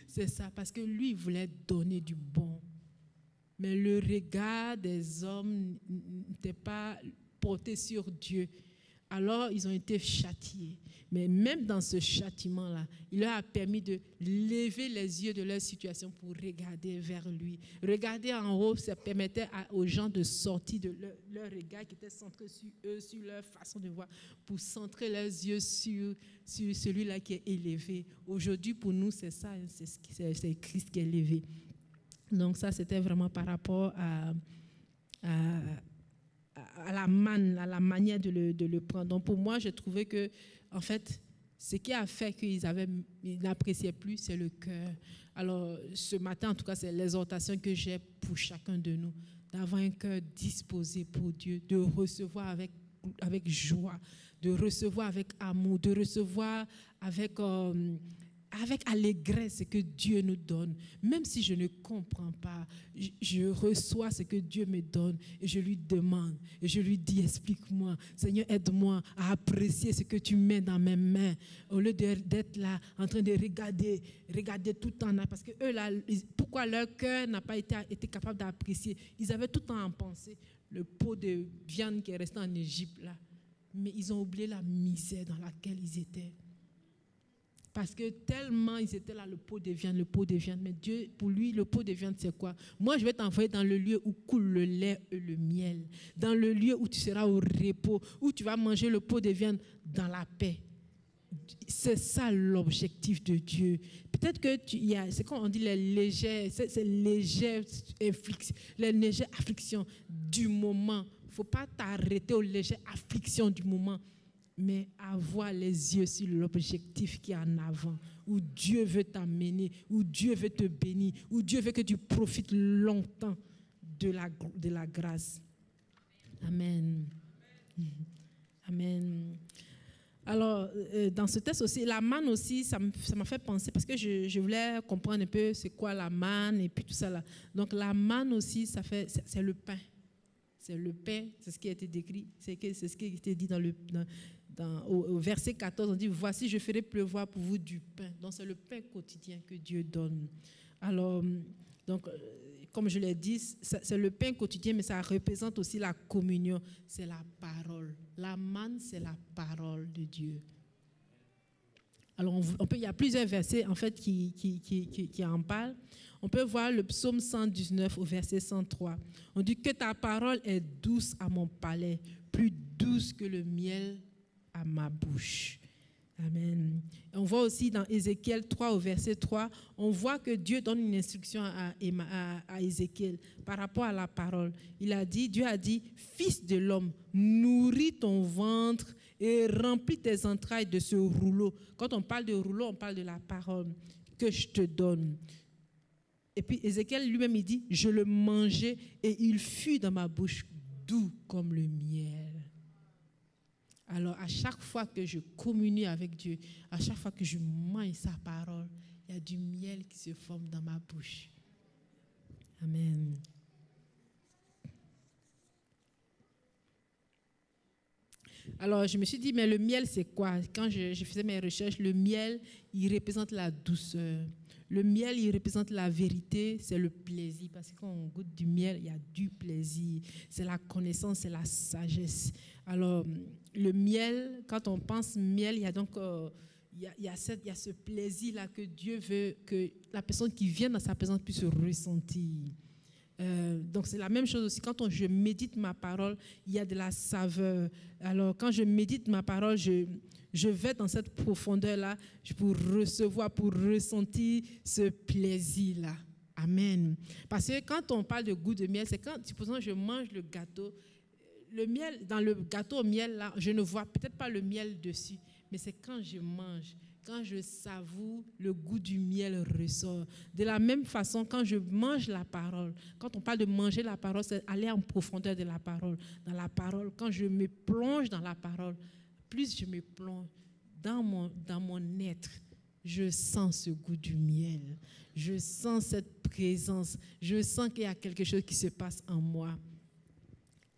C'est ça, parce que lui, il voulait donner du bon. Mais le regard des hommes n'était pas porté sur Dieu. Alors, ils ont été châtiés. Mais même dans ce châtiment-là, il leur a permis de lever les yeux de leur situation pour regarder vers lui. Regarder en haut, ça permettait aux gens de sortir de leur regard qui était centré sur eux, sur leur façon de voir, pour centrer leurs yeux sur celui-là qui est élevé. Aujourd'hui, pour nous, c'est ça, c'est Christ qui est élevé. Donc ça, c'était vraiment par rapport à la manne, à la manière de le prendre. Donc pour moi, j'ai trouvé que, en fait, ce qui a fait qu'ils n'appréciaient plus, c'est le cœur. Alors ce matin, en tout cas, c'est l'exhortation que j'ai pour chacun de nous, d'avoir un cœur disposé pour Dieu, de recevoir avec joie, de recevoir avec amour, de recevoir avec allégresse ce que Dieu nous donne. Même si je ne comprends pas, je reçois ce que Dieu me donne et je lui demande et je lui dis, explique-moi, Seigneur, aide-moi à apprécier ce que tu mets dans mes mains au lieu d'être là en train de regarder tout le temps là, parce que eux là, pourquoi leur cœur n'a pas été capable d'apprécier? Ils avaient tout le temps en pensée le pot de viande qui est resté en Égypte là, mais ils ont oublié la misère dans laquelle ils étaient. Parce que tellement ils étaient là, le pot de viande. Mais Dieu, pour lui, le pot de viande, c'est quoi? Moi, je vais t'envoyer dans le lieu où coule le lait et le miel. Dans le lieu où tu seras au repos, où tu vas manger le pot de viande dans la paix. C'est ça l'objectif de Dieu. Peut-être que c'est quand on dit les légères afflictions du moment. Il ne faut pas t'arrêter aux légères afflictions du moment, mais avoir les yeux sur l'objectif qui est en avant, où Dieu veut t'amener, où Dieu veut te bénir, où Dieu veut que tu profites longtemps de la grâce. Amen. Amen. Alors, dans ce texte aussi, la manne aussi, ça m'a fait penser, parce que je voulais comprendre un peu c'est quoi la manne et puis tout ça là. Donc, la manne aussi, c'est le pain. C'est le pain, c'est ce qui a été décrit, c'est ce qui a été dit au verset 14, on dit, voici, je ferai pleuvoir pour vous du pain. Donc, c'est le pain quotidien que Dieu donne. Alors, donc, comme je l'ai dit, c'est le pain quotidien, mais ça représente aussi la communion. C'est la parole. La manne, c'est la parole de Dieu. Alors, il y a plusieurs versets, en fait, qui en parlent. On peut voir le psaume 119 au verset 103. On dit que ta parole est douce à mon palais, plus douce que le miel à ma bouche. Amen. On voit aussi dans Ézéchiel 3 au verset 3, on voit que Dieu donne une instruction à Ézéchiel par rapport à la parole. Dieu a dit, fils de l'homme, nourris ton ventre et remplis tes entrailles de ce rouleau. Quand on parle de rouleau, on parle de la parole que je te donne. Et puis Ézéchiel lui-même, il dit, je le mangeai et il fut dans ma bouche doux comme le miel. Alors, à chaque fois que je communie avec Dieu, à chaque fois que je mange sa parole, il y a du miel qui se forme dans ma bouche. Amen. Alors, je me suis dit, mais le miel, c'est quoi? Quand je faisais mes recherches, le miel, il représente la douceur. Le miel, il représente la vérité, c'est le plaisir. Parce que quand on goûte du miel, il y a du plaisir. C'est la connaissance, c'est la sagesse. Alors, le miel, quand on pense miel, il y a donc il y a ce plaisir-là que Dieu veut que la personne qui vient dans sa présence puisse ressentir. Donc, c'est la même chose aussi. Quand je médite ma parole, il y a de la saveur. Alors, quand je médite ma parole, je vais dans cette profondeur-là pour recevoir, pour ressentir ce plaisir-là. Amen. Parce que quand on parle de goût de miel, c'est quand, supposons, je mange le gâteau. Le miel, dans le gâteau au miel, là, je ne vois peut-être pas le miel dessus, mais c'est quand je mange, quand je savoure, le goût du miel ressort. De la même façon, quand je mange la parole, quand on parle de manger la parole, c'est aller en profondeur de la parole. Dans la parole, quand je me plonge dans la parole, plus je me plonge dans mon être, je sens ce goût du miel. Je sens cette présence. Je sens qu'il y a quelque chose qui se passe en moi.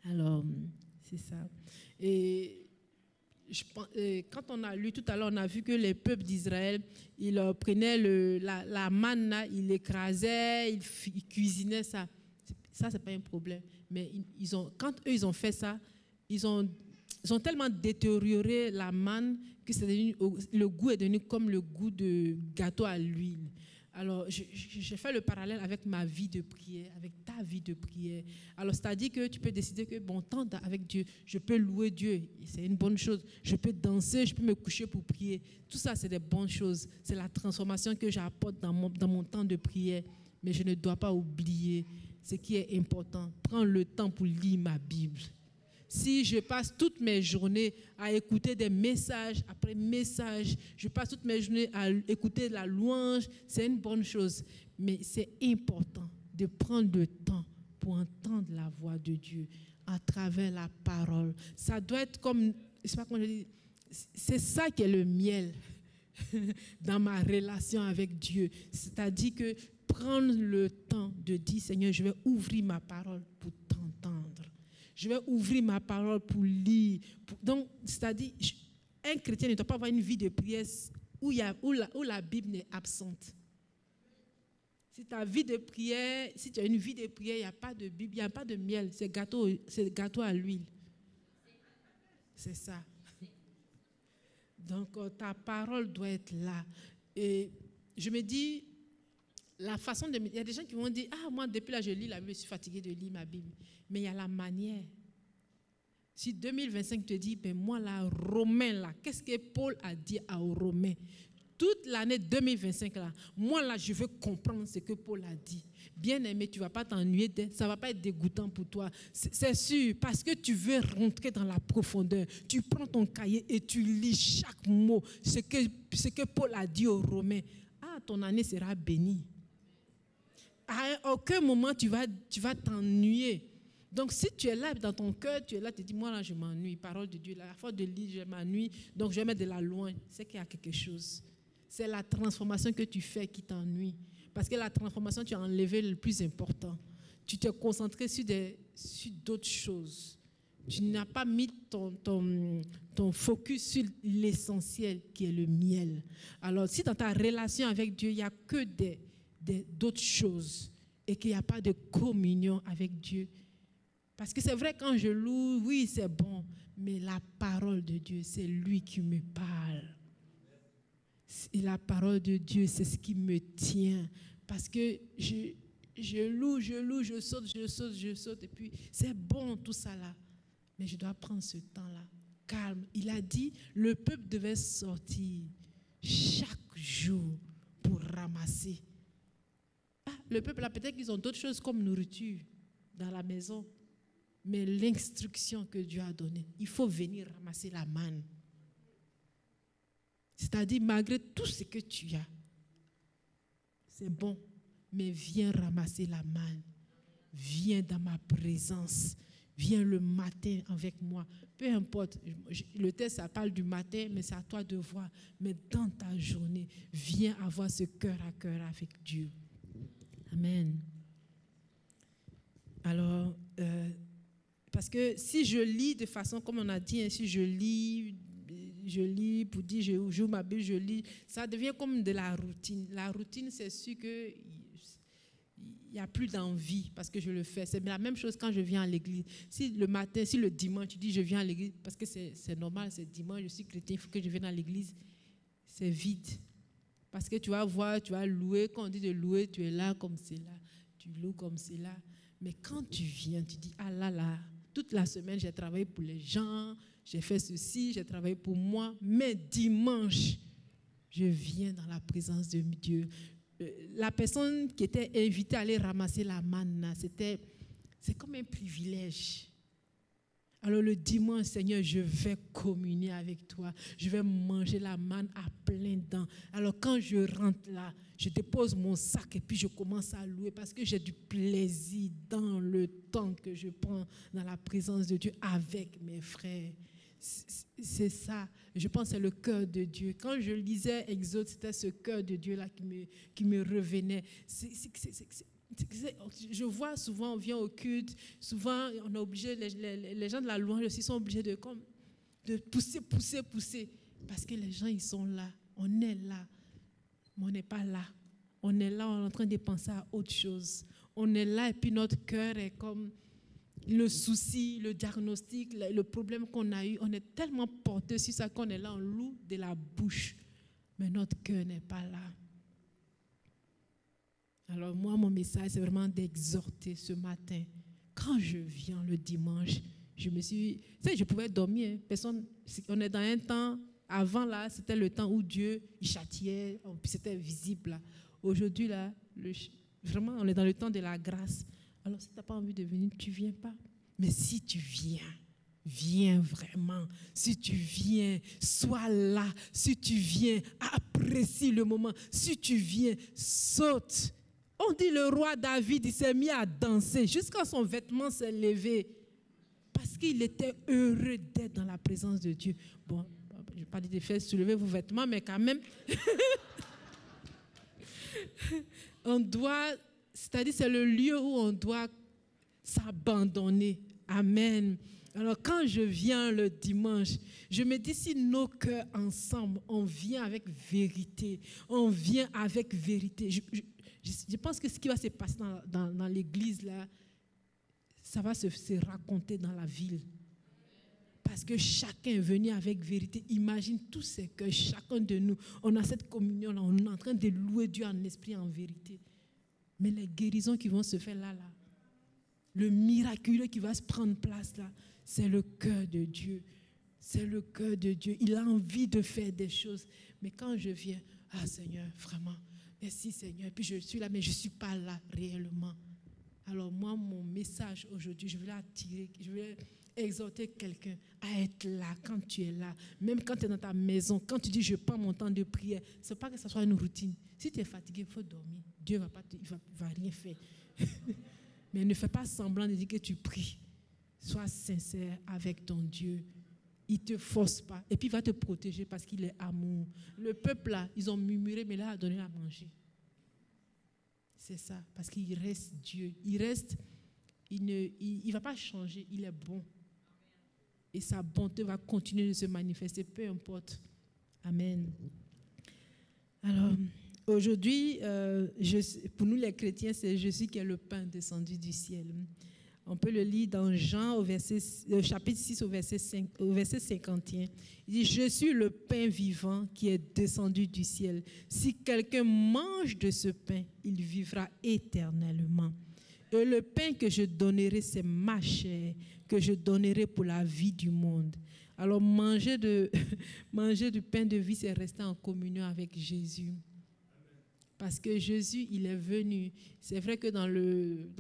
Alors, c'est ça. Et quand on a lu tout à l'heure, on a vu que les peuples d'Israël, ils prenaient la manne, ils l'écrasaient, ils cuisinaient ça. Ça, ce n'est pas un problème. Mais quand eux, ils ont fait ça, ils ont tellement détérioré la manne que le goût est devenu comme le goût de gâteau à l'huile. Alors, j'ai fait le parallèle avec ma vie de prière, avec ta vie de prière. Alors, c'est-à-dire que tu peux décider que, bon, temps avec Dieu, je peux louer Dieu, c'est une bonne chose. Je peux danser, je peux me coucher pour prier. Tout ça, c'est des bonnes choses. C'est la transformation que j'apporte dans mon temps de prière. Mais je ne dois pas oublier ce qui est important. Prends le temps pour lire ma Bible. Si je passe toutes mes journées à écouter des messages après messages, je passe toutes mes journées à écouter la louange, c'est une bonne chose. Mais c'est important de prendre le temps pour entendre la voix de Dieu à travers la parole. Ça doit être comme, je sais pas comment je dis, c'est ça qui est le miel dans ma relation avec Dieu. C'est-à-dire que prendre le temps de dire, Seigneur, je vais ouvrir ma parole pour t'entendre. Je vais ouvrir ma parole pour lire. Donc, c'est-à-dire, un chrétien ne doit pas avoir une vie de prière où la Bible est absente. Si ta vie de prière, si tu as une vie de prière, il n'y a pas de Bible, il n'y a pas de miel, c'est gâteau à l'huile. C'est ça. Donc, ta parole doit être là. Et je me dis, la façon de... Il y a des gens qui vont dire, moi, depuis là, je lis la Bible, je suis fatigué de lire ma Bible. Mais il y a la manière. Si 2025 te dit, ben moi là, Romain là, qu'est-ce que Paul a dit aux Romains? Toute l'année 2025 là, moi là, je veux comprendre ce que Paul a dit. Bien aimé, tu ne vas pas t'ennuyer, ça ne va pas être dégoûtant pour toi. C'est sûr, parce que tu veux rentrer dans la profondeur. Tu prends ton cahier et tu lis chaque mot, ce que Paul a dit aux Romains. Ah, ton année sera bénie. À aucun moment, tu vas t'ennuyer. Donc, si tu es là dans ton cœur, tu es là, tu te dis, moi là, je m'ennuie. Parole de Dieu, la fois de lire, je m'ennuie. Donc, je vais mettre de la loin. C'est qu'il y a quelque chose. C'est la transformation que tu fais qui t'ennuie. Parce que la transformation, tu as enlevé le plus important. Tu t'es concentré sur d'autres choses. Tu n'as pas mis ton focus sur l'essentiel qui est le miel. Alors, si dans ta relation avec Dieu, il n'y a que d'autres choses et qu'il n'y a pas de communion avec Dieu. Parce que c'est vrai, quand je loue, oui, c'est bon, mais la parole de Dieu, c'est lui qui me parle. Et la parole de Dieu, c'est ce qui me tient. Parce que je loue, je saute. Et puis, c'est bon tout ça là. Mais je dois prendre ce temps-là, calme. Il a dit, le peuple devait sortir chaque jour pour ramasser. Ah, le peuple là, peut-être qu'ils ont d'autres choses comme nourriture dans la maison. Mais l'instruction que Dieu a donnée, il faut venir ramasser la manne. C'est-à-dire, malgré tout ce que tu as, c'est bon, mais viens ramasser la manne. Viens dans ma présence. Viens le matin avec moi. Peu importe, le texte, ça parle du matin, mais c'est à toi de voir. Mais dans ta journée, viens avoir ce cœur à cœur avec Dieu. Amen. Alors, parce que si je lis de façon, comme on a dit, si je lis pour dire, je joue ma Bible, je lis, ça devient comme de la routine. La routine, c'est sûr qu'il n'y a plus d'envie parce que je le fais. C'est la même chose quand je viens à l'église. Si le matin, si le dimanche, tu dis je viens à l'église, parce que c'est normal, c'est dimanche, je suis chrétien, il faut que je vienne à l'église, c'est vide. Parce que tu vas voir, tu vas louer, quand on dit de louer, tu es là comme c'est là, tu loues comme c'est là. Mais quand tu viens, tu dis, ah là là, toute la semaine, j'ai travaillé pour les gens, j'ai fait ceci, j'ai travaillé pour moi, mais dimanche, je viens dans la présence de Dieu. La personne qui était invitée à aller ramasser la manne, c'est comme un privilège. Alors le dimanche, Seigneur, je vais communier avec toi. Je vais manger la manne à plein dents. Alors quand je rentre là, je dépose mon sac et puis je commence à louer parce que j'ai du plaisir dans le temps que je prends dans la présence de Dieu avec mes frères. C'est ça. Je pense que c'est le cœur de Dieu. Quand je lisais Exode, c'était ce cœur de Dieu là qui me revenait. Je vois souvent, on vient au culte, souvent on est obligé, les gens de la louange aussi sont obligés de pousser, parce que les gens ils sont là, on est là, mais on n'est pas là. On est là, on est en train de penser à autre chose. On est là et puis notre cœur est comme le souci, le diagnostic, le problème qu'on a eu. On est tellement porté sur ça qu'on est là, on loue de la bouche, mais notre cœur n'est pas là. Alors moi, mon message, c'est vraiment d'exhorter ce matin. Quand je viens le dimanche, je pouvais dormir. Personne, on est dans un temps, avant là, c'était le temps où Dieu il châtiait, puis c'était visible là. Aujourd'hui là, vraiment, on est dans le temps de la grâce. Alors si tu n'as pas envie de venir, tu ne viens pas. Mais si tu viens vraiment. Si tu viens, sois là. Si tu viens, apprécie le moment. Si tu viens, saute. On dit le roi David, il s'est mis à danser jusqu'à son vêtement s'est levé parce qu'il était heureux d'être dans la présence de Dieu. Bon, je n'ai pas dit de faire soulever vos vêtements, mais quand même, on doit, c'est-à-dire c'est le lieu où on doit s'abandonner. Amen. Alors quand je viens le dimanche, je me dis si nos cœurs ensemble, on vient avec vérité, Je pense que ce qui va se passer dans l'église, là, ça va se raconter dans la ville. Parce que chacun est venu avec vérité. Imagine tous ces cœurs, chacun de nous, on a cette communion-là, on est en train de louer Dieu en esprit, en vérité. Mais les guérisons qui vont se faire là, Le miraculeux qui va se prendre place là, c'est le cœur de Dieu. C'est le cœur de Dieu. Il a envie de faire des choses. Mais quand je viens, ah Seigneur, vraiment, merci Seigneur. Et puis je suis là, mais je ne suis pas là réellement. Alors moi, mon message aujourd'hui, je voulais attirer, je voulais exhorter quelqu'un à être là quand tu es là. Même quand tu es dans ta maison, quand tu dis je prends mon temps de prière, ce n'est pas que ce soit une routine. Si tu es fatigué, il faut dormir. Dieu ne va rien faire. Mais ne fais pas semblant de dire que tu pries. Sois sincère avec ton Dieu. Il ne te force pas. Et puis il va te protéger parce qu'il est amour. Le peuple là, ils ont murmuré, mais là, a donné à manger. C'est ça. Parce qu'il reste Dieu. Il reste, il ne va pas changer. Il est bon. Et sa bonté va continuer de se manifester, peu importe. Amen. Alors, aujourd'hui, pour nous les chrétiens, c'est Jésus qui est le pain descendu du ciel. On peut le lire dans Jean au chapitre 6 au verset 51. Il dit, je suis le pain vivant qui est descendu du ciel. Si quelqu'un mange de ce pain, il vivra éternellement. Et le pain que je donnerai, c'est ma chair, que je donnerai pour la vie du monde. Alors manger du pain de vie, c'est rester en communion avec Jésus. Parce que Jésus, il est venu. C'est vrai que dans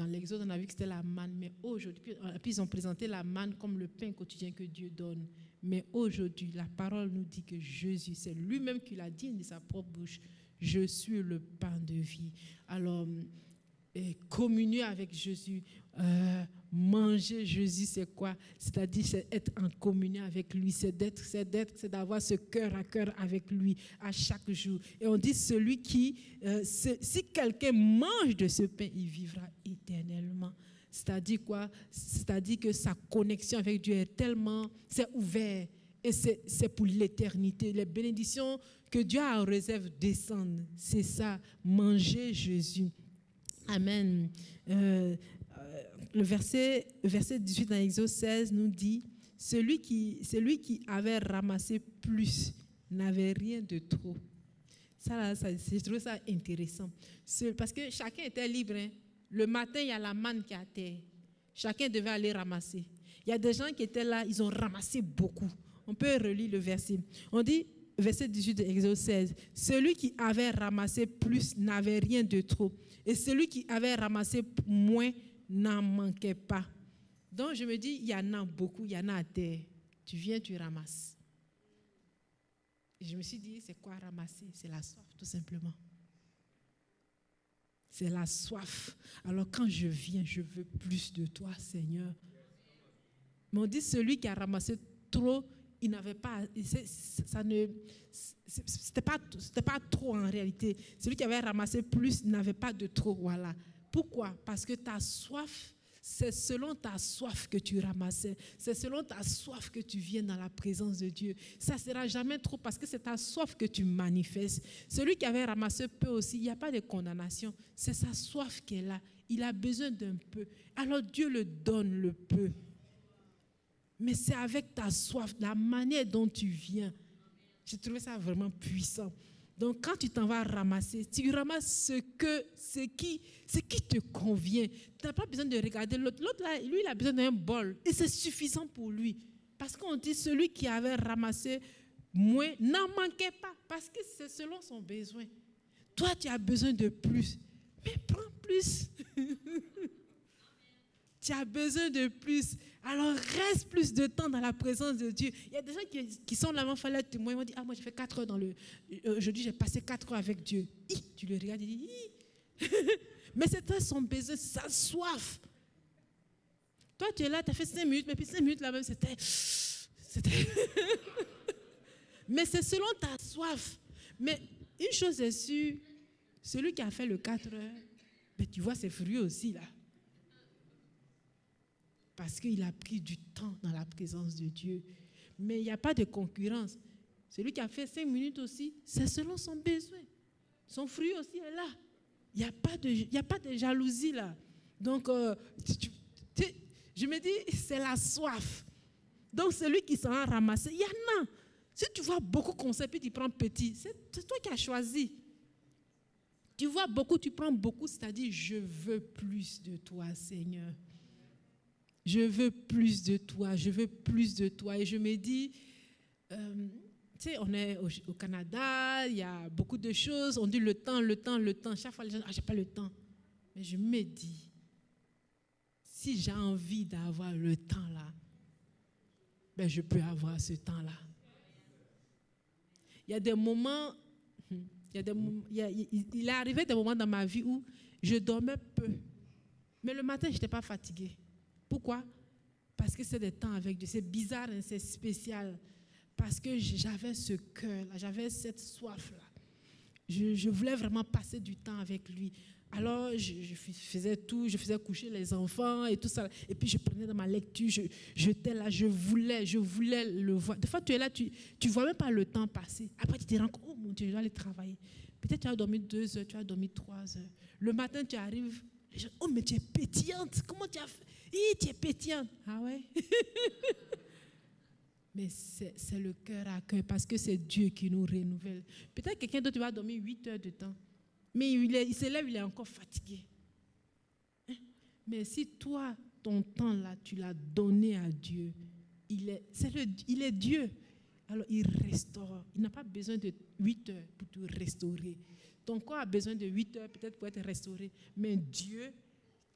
l'Exode, on a vu que c'était la manne. Mais aujourd'hui, puis ils ont présenté la manne comme le pain quotidien que Dieu donne. Mais aujourd'hui, la parole nous dit que Jésus, c'est lui-même qui l'a dit de sa propre bouche. Je suis le pain de vie. Alors, communier avec Jésus, manger Jésus, c'est quoi? C'est-à-dire, c'est être en communion avec lui, c'est d'avoir ce cœur à cœur avec lui à chaque jour. Et on dit, celui qui, si quelqu'un mange de ce pain, il vivra éternellement. C'est-à-dire quoi? C'est-à-dire que sa connexion avec Dieu est tellement, c'est ouvert et c'est pour l'éternité. Les bénédictions que Dieu a en réserve descendent. C'est ça, manger Jésus. Amen. Le verset 18 dans Exode 16 nous dit, celui qui avait ramassé plus n'avait rien de trop. Je trouve ça intéressant. Parce que chacun était libre. Hein. Le matin, il y a la manne qui est à terre. Chacun devait aller ramasser. Il y a des gens qui étaient là, ils ont ramassé beaucoup. On peut relire le verset. On dit, verset 18 de Exode 16, celui qui avait ramassé plus n'avait rien de trop. Et celui qui avait ramassé moins n'en manquait pas. Donc je me dis, il y en a beaucoup, il y en a à terre. Tu viens, tu ramasses. Et je me suis dit, c'est quoi ramasser? C'est la soif, tout simplement. C'est la soif. Alors quand je viens, je veux plus de toi, Seigneur. Mais on dit, celui qui a ramassé trop, il n'avait pas, c'était pas trop en réalité. Celui qui avait ramassé plus n'avait pas de trop, voilà. Pourquoi? Parce que ta soif, c'est selon ta soif que tu ramassais. C'est selon ta soif que tu viens dans la présence de Dieu. Ça ne sera jamais trop parce que c'est ta soif que tu manifestes. Celui qui avait ramassé peu aussi, il n'y a pas de condamnation. C'est sa soif qui est là. Il a besoin d'un peu. Alors Dieu le donne le peu. Mais c'est avec ta soif, la manière dont tu viens. J'ai trouvé ça vraiment puissant. Donc, quand tu t'en vas ramasser, tu ramasses ce qui te convient. Tu n'as pas besoin de regarder l'autre. L'autre, là, lui, il a besoin d'un bol. Et c'est suffisant pour lui. Parce qu'on dit, celui qui avait ramassé moins n'en manquait pas. Parce que c'est selon son besoin. Toi, tu as besoin de plus. Mais prends plus. Tu as besoin de plus. Alors, reste plus de temps dans la présence de Dieu. Il y a des gens qui sont là, il fallait témoigner. Ils m'ont dit, moi, j'ai fait 4 heures aujourd'hui, j'ai passé 4 heures avec Dieu. Tu le regardes, il dit, mais c'était son besoin, sa soif. Toi, tu es là, tu as fait 5 minutes, mais puis 5 minutes là-même, c'était... Mais c'est selon ta soif. Mais une chose est sûre, celui qui a fait le 4 heures, mais tu vois ses fruits aussi, là. Parce qu'il a pris du temps dans la présence de Dieu. Mais il n'y a pas de concurrence. Celui qui a fait 5 minutes aussi, c'est selon son besoin. Son fruit aussi est là. Il n'y a pas de jalousie là. Donc, je me dis, c'est la soif. Donc, celui qui s'en a ramassé, il y en a. Si tu vois beaucoup comme ça, puis tu prends petit, c'est toi qui as choisi. Tu vois beaucoup, tu prends beaucoup, c'est-à-dire, je veux plus de toi, Seigneur. Je veux plus de toi, je veux plus de toi. Et je me dis, tu sais, on est au Canada, il y a beaucoup de choses, on dit le temps. Chaque fois, les gens disent, j'ai pas le temps. Mais je me dis, si j'ai envie d'avoir le temps là, ben je peux avoir ce temps-là. Il y a des moments, il est arrivé des moments dans ma vie où je dormais peu. Mais le matin, je n'étais pas fatiguée. Pourquoi? Parce que c'est des temps avec Dieu. C'est bizarre, hein, c'est spécial. Parce que j'avais ce cœur-là, j'avais cette soif-là. Je voulais vraiment passer du temps avec lui. Alors, je faisais tout, je faisais coucher les enfants et tout ça. Et puis, je prenais dans ma lecture, j'étais là, je voulais le voir. Des fois, tu es là, tu ne vois même pas le temps passer. Après, tu te rends compte, oh mon Dieu, je dois aller travailler. Peut-être tu as dormi 2 heures, tu as dormi 3 heures. Le matin, tu arrives, les gens, oh, mais tu es pétillante. Comment tu as fait? Tu es pétillante. Ah ouais? Mais c'est le cœur à cœur parce que c'est Dieu qui nous renouvelle. Peut-être quelqu'un d'autre va dormir 8 heures de temps. Mais il se lève, il est encore fatigué. Mais si toi, ton temps là, tu l'as donné à Dieu, il est Dieu. Alors il restaure. Il n'a pas besoin de 8 heures pour te restaurer. Ton corps a besoin de 8 heures peut-être pour être restauré. Mais Dieu,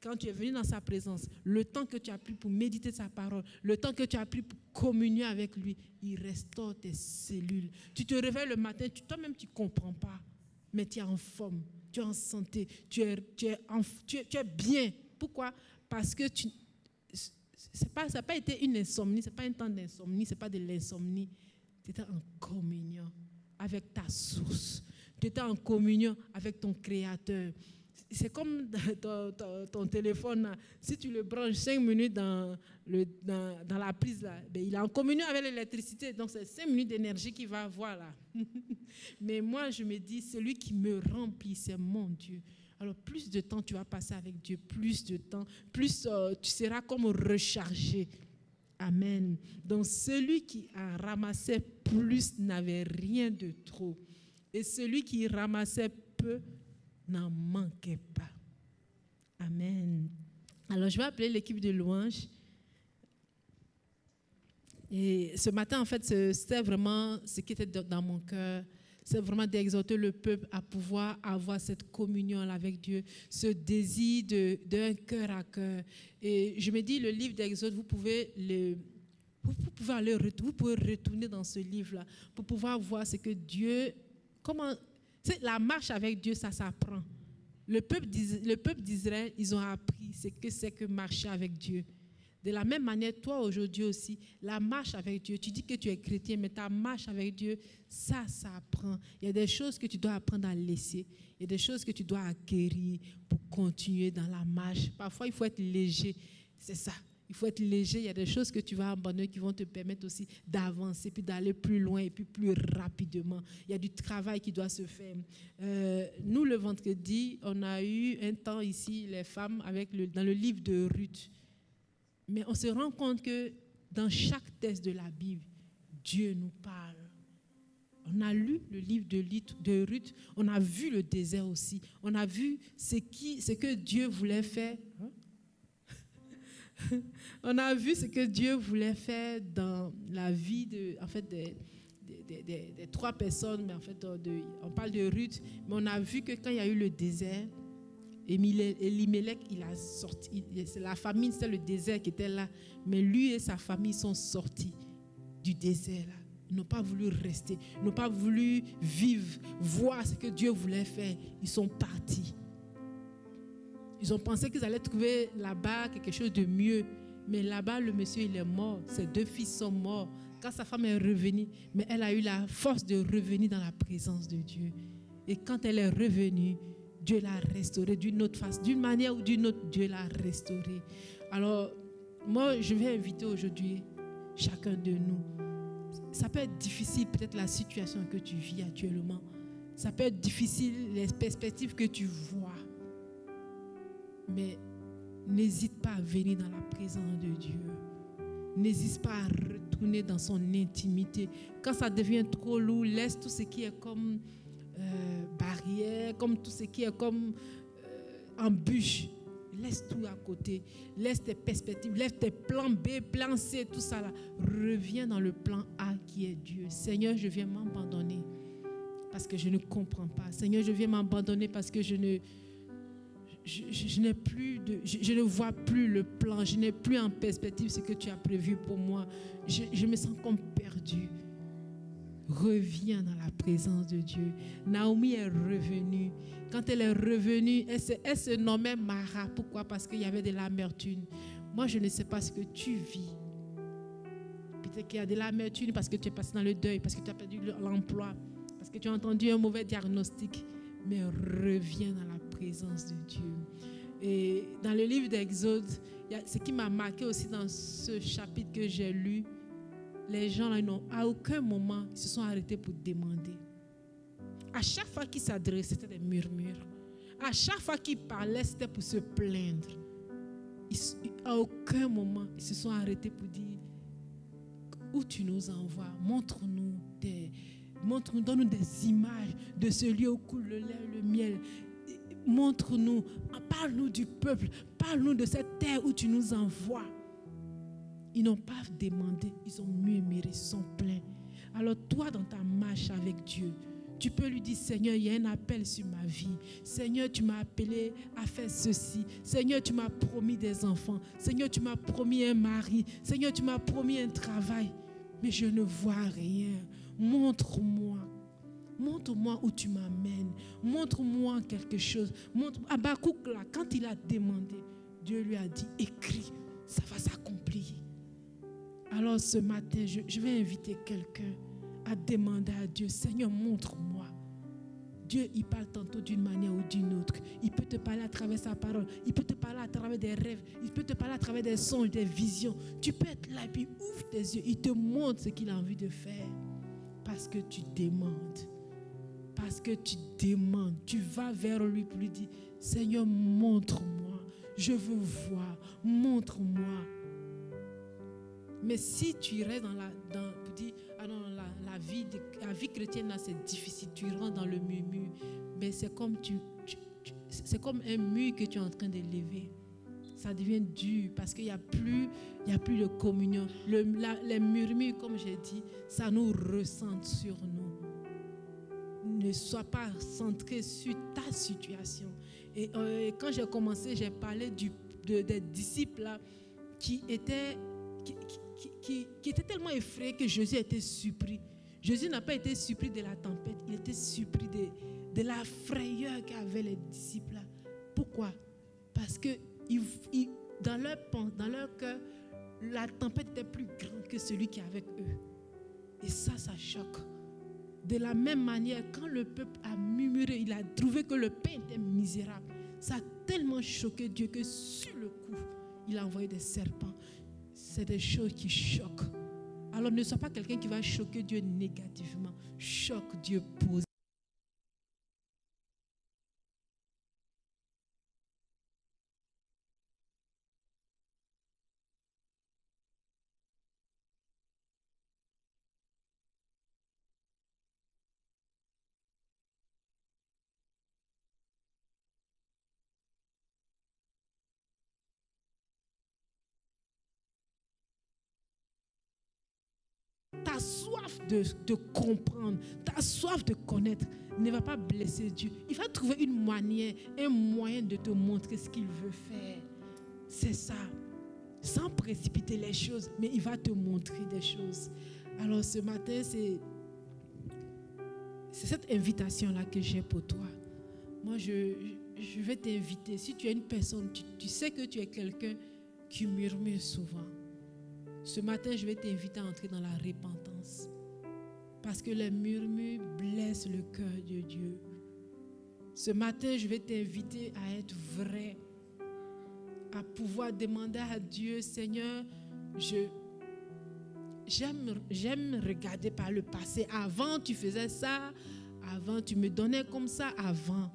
quand tu es venu dans sa présence, le temps que tu as pris pour méditer sa parole, le temps que tu as pris pour communier avec lui, il restaure tes cellules. Tu te réveilles le matin, toi-même tu ne comprends pas. Mais tu es en forme, tu es en santé, tu es bien. Pourquoi? Parce que ça n'a pas été une insomnie, ce n'est pas un temps d'insomnie, ce n'est pas de l'insomnie. Tu étais en communion avec ta source. Tu étais en communion avec ton Créateur. C'est comme ton téléphone, si tu le branches 5 minutes dans la prise, là, ben il est en communion avec l'électricité, donc c'est 5 minutes d'énergie qu'il va avoir là. Mais moi, je me dis, celui qui me remplit, c'est mon Dieu. Alors, plus de temps tu vas passer avec Dieu, plus de temps, plus tu seras comme rechargé. Amen. Donc, celui qui a ramassé plus n'avait rien de trop. Et celui qui ramassait peu n'en manquait pas. Amen. Alors, je vais appeler l'équipe de louange. Et ce matin, en fait, c'était vraiment ce qui était dans mon cœur. C'est vraiment d'exhorter le peuple à pouvoir avoir cette communion avec Dieu, ce désir d'un cœur à cœur. Et je me dis, le livre d'Exode, vous pouvez retourner dans ce livre-là pour pouvoir voir ce que Dieu, la marche avec Dieu, ça s'apprend. Le peuple d'Israël, ils ont appris ce que c'est que marcher avec Dieu. De la même manière, toi aujourd'hui aussi, la marche avec Dieu, tu dis que tu es chrétien, mais ta marche avec Dieu, ça apprend. Il y a des choses que tu dois apprendre à laisser. Il y a des choses que tu dois acquérir pour continuer dans la marche. Parfois, il faut être léger. C'est ça. Il faut être léger. Il y a des choses que tu vas abandonner qui vont te permettre aussi d'avancer, puis d'aller plus loin et puis plus rapidement. Il y a du travail qui doit se faire. Nous, le vendredi, on a eu un temps ici, les femmes, dans le livre de Ruth. Mais on se rend compte que dans chaque texte de la Bible, Dieu nous parle. On a lu le livre de Ruth, on a vu le désert aussi. On a vu ce que Dieu voulait faire. On a vu ce que Dieu voulait faire dans la vie des 3 personnes. Mais en fait, on parle de Ruth, mais on a vu que quand il y a eu le désert, Elimelech, il a sorti, c'est la famine, c'est le désert qui était là, mais lui et sa famille sont sortis du désert là. Ils n'ont pas voulu rester, ils n'ont pas voulu vivre, voir ce que Dieu voulait faire. Ils sont partis. Ils ont pensé qu'ils allaient trouver là-bas quelque chose de mieux, mais là-bas le monsieur il est mort, ses 2 fils sont morts. Quand sa femme est revenue, mais elle a eu la force de revenir dans la présence de Dieu. Et quand elle est revenue, Dieu l'a restaurée d'une autre façon, d'une manière ou d'une autre, Dieu l'a restaurée. Alors, moi, je vais inviter aujourd'hui chacun de nous. Ça peut être difficile, peut-être la situation que tu vis actuellement. Ça peut être difficile, les perspectives que tu vois. Mais n'hésite pas à venir dans la présence de Dieu. N'hésite pas à retourner dans son intimité. Quand ça devient trop lourd, laisse tout ce qui est comme barrière, comme tout ce qui est comme embûche. Laisse tout à côté. Laisse tes perspectives, laisse tes plans B, plans C, tout ça là. Reviens dans le plan A qui est Dieu. Seigneur, je viens m'abandonner parce que je ne comprends pas. Seigneur, je viens m'abandonner parce que je ne vois plus le plan. Je n'ai plus en perspective ce que tu as prévu pour moi. Je me sens comme perdu. Reviens dans la présence de Dieu. Naomi est revenue. Quand elle est revenue, elle se nommait Mara. Pourquoi? Parce qu'il y avait de l'amertume. Moi, je ne sais pas ce que tu vis. Peut-être qu'il y a de l'amertume parce que tu es passé dans le deuil, parce que tu as perdu l'emploi, parce que tu as entendu un mauvais diagnostic. Mais reviens dans la présence de Dieu. Et dans le livre d'Exode, ce qui m'a marqué aussi dans ce chapitre que j'ai lu, les gens là, à aucun moment ils se sont arrêtés pour demander. À chaque fois qu'ils s'adressaient, c'était des murmures. À chaque fois qu'ils parlaient, c'était pour se plaindre. À aucun moment ils se sont arrêtés pour dire où tu nous envoies, montre-nous, donne-nous des images de ce lieu où coule le lait et le miel. Montre-nous, parle-nous du peuple, parle-nous de cette terre où tu nous envoies. Ils n'ont pas demandé, ils ont murmuré, ils sont plaints. Alors toi, dans ta marche avec Dieu, tu peux lui dire, Seigneur, il y a un appel sur ma vie. Seigneur, tu m'as appelé à faire ceci. Seigneur, tu m'as promis des enfants. Seigneur, tu m'as promis un mari. Seigneur, tu m'as promis un travail. Mais je ne vois rien. Montre-moi. Montre-moi où tu m'amènes. Montre-moi quelque chose. Habakkuk, là, quand il a demandé, Dieu lui a dit, écris, ça va s'accomplir. Alors ce matin, je vais inviter quelqu'un à demander à Dieu, Seigneur, montre-moi. Dieu, il parle tantôt d'une manière ou d'une autre. Il peut te parler à travers sa parole. Il peut te parler à travers des rêves. Il peut te parler à travers des songes, des visions. Tu peux être là et puis ouvre tes yeux. Il te montre ce qu'il a envie de faire. Parce que tu demandes. Parce que tu demandes. Tu vas vers lui pour lui dire, Seigneur, montre-moi. Je veux voir. Montre-moi. Mais si tu restes pour dire, ah non, la vie chrétienne, là, c'est difficile, tu rentres dans le murmure, mais c'est comme c'est comme un mur que tu es en train de lever. Ça devient dur parce qu'il n'y a plus de communion. Les murmures, comme j'ai dit, ça nous ressente sur nous. Ne sois pas centré sur ta situation. Et quand j'ai commencé, j'ai parlé des disciples là, qui étaient tellement effrayés que Jésus était surpris. Jésus n'a pas été surpris de la tempête, il était surpris de la frayeur qu'avaient les disciples là. Pourquoi? Parce que dans leur cœur, la tempête était plus grande que celui qui est avec eux. Et ça choque. De la même manière, quand le peuple a murmuré, il a trouvé que le pain était misérable. Ça a tellement choqué Dieu que sur le coup, il a envoyé des serpents. C'est des choses qui choquent. Alors ne sois pas quelqu'un qui va choquer Dieu négativement. Choque Dieu positivement. Ta soif de comprendre, ta soif de connaître ne va pas blesser Dieu. Il va trouver une manière, un moyen de te montrer ce qu'il veut faire. C'est ça. Sans précipiter les choses, mais il va te montrer des choses. Alors ce matin, c'est cette invitation-là que j'ai pour toi. Moi, je vais t'inviter. Si tu es une personne, tu sais que tu es quelqu'un qui murmure souvent. Ce matin, je vais t'inviter à entrer dans la repentance. Parce que les murmures blessent le cœur de Dieu. Ce matin, je vais t'inviter à être vrai. À pouvoir demander à Dieu, Seigneur, j'aime regarder par le passé. Avant, tu faisais ça. Avant, tu me donnais comme ça. Avant.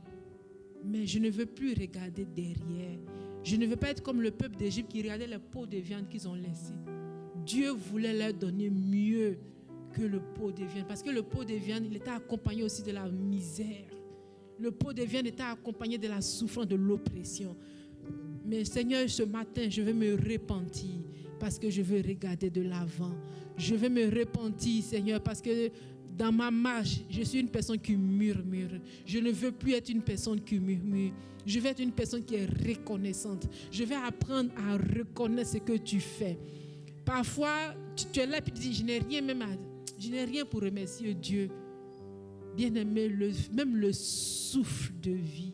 Mais je ne veux plus regarder derrière. Je ne veux pas être comme le peuple d'Égypte qui regardait les pots de viande qu'ils ont laissés. Dieu voulait leur donner mieux que le pot de viande. Parce que le pot de viande, il était accompagné aussi de la misère. Le pot de viande était accompagné de la souffrance, de l'oppression. Mais Seigneur, ce matin, je vais me repentir parce que je veux regarder de l'avant. Je vais me repentir, Seigneur, parce que dans ma marche, je suis une personne qui murmure. Je ne veux plus être une personne qui murmure. Je vais être une personne qui est reconnaissante. Je vais apprendre à reconnaître ce que tu fais. Parfois, tu es là et tu dis, je n'ai rien pour remercier Dieu. Bien-aimé, même le souffle de vie,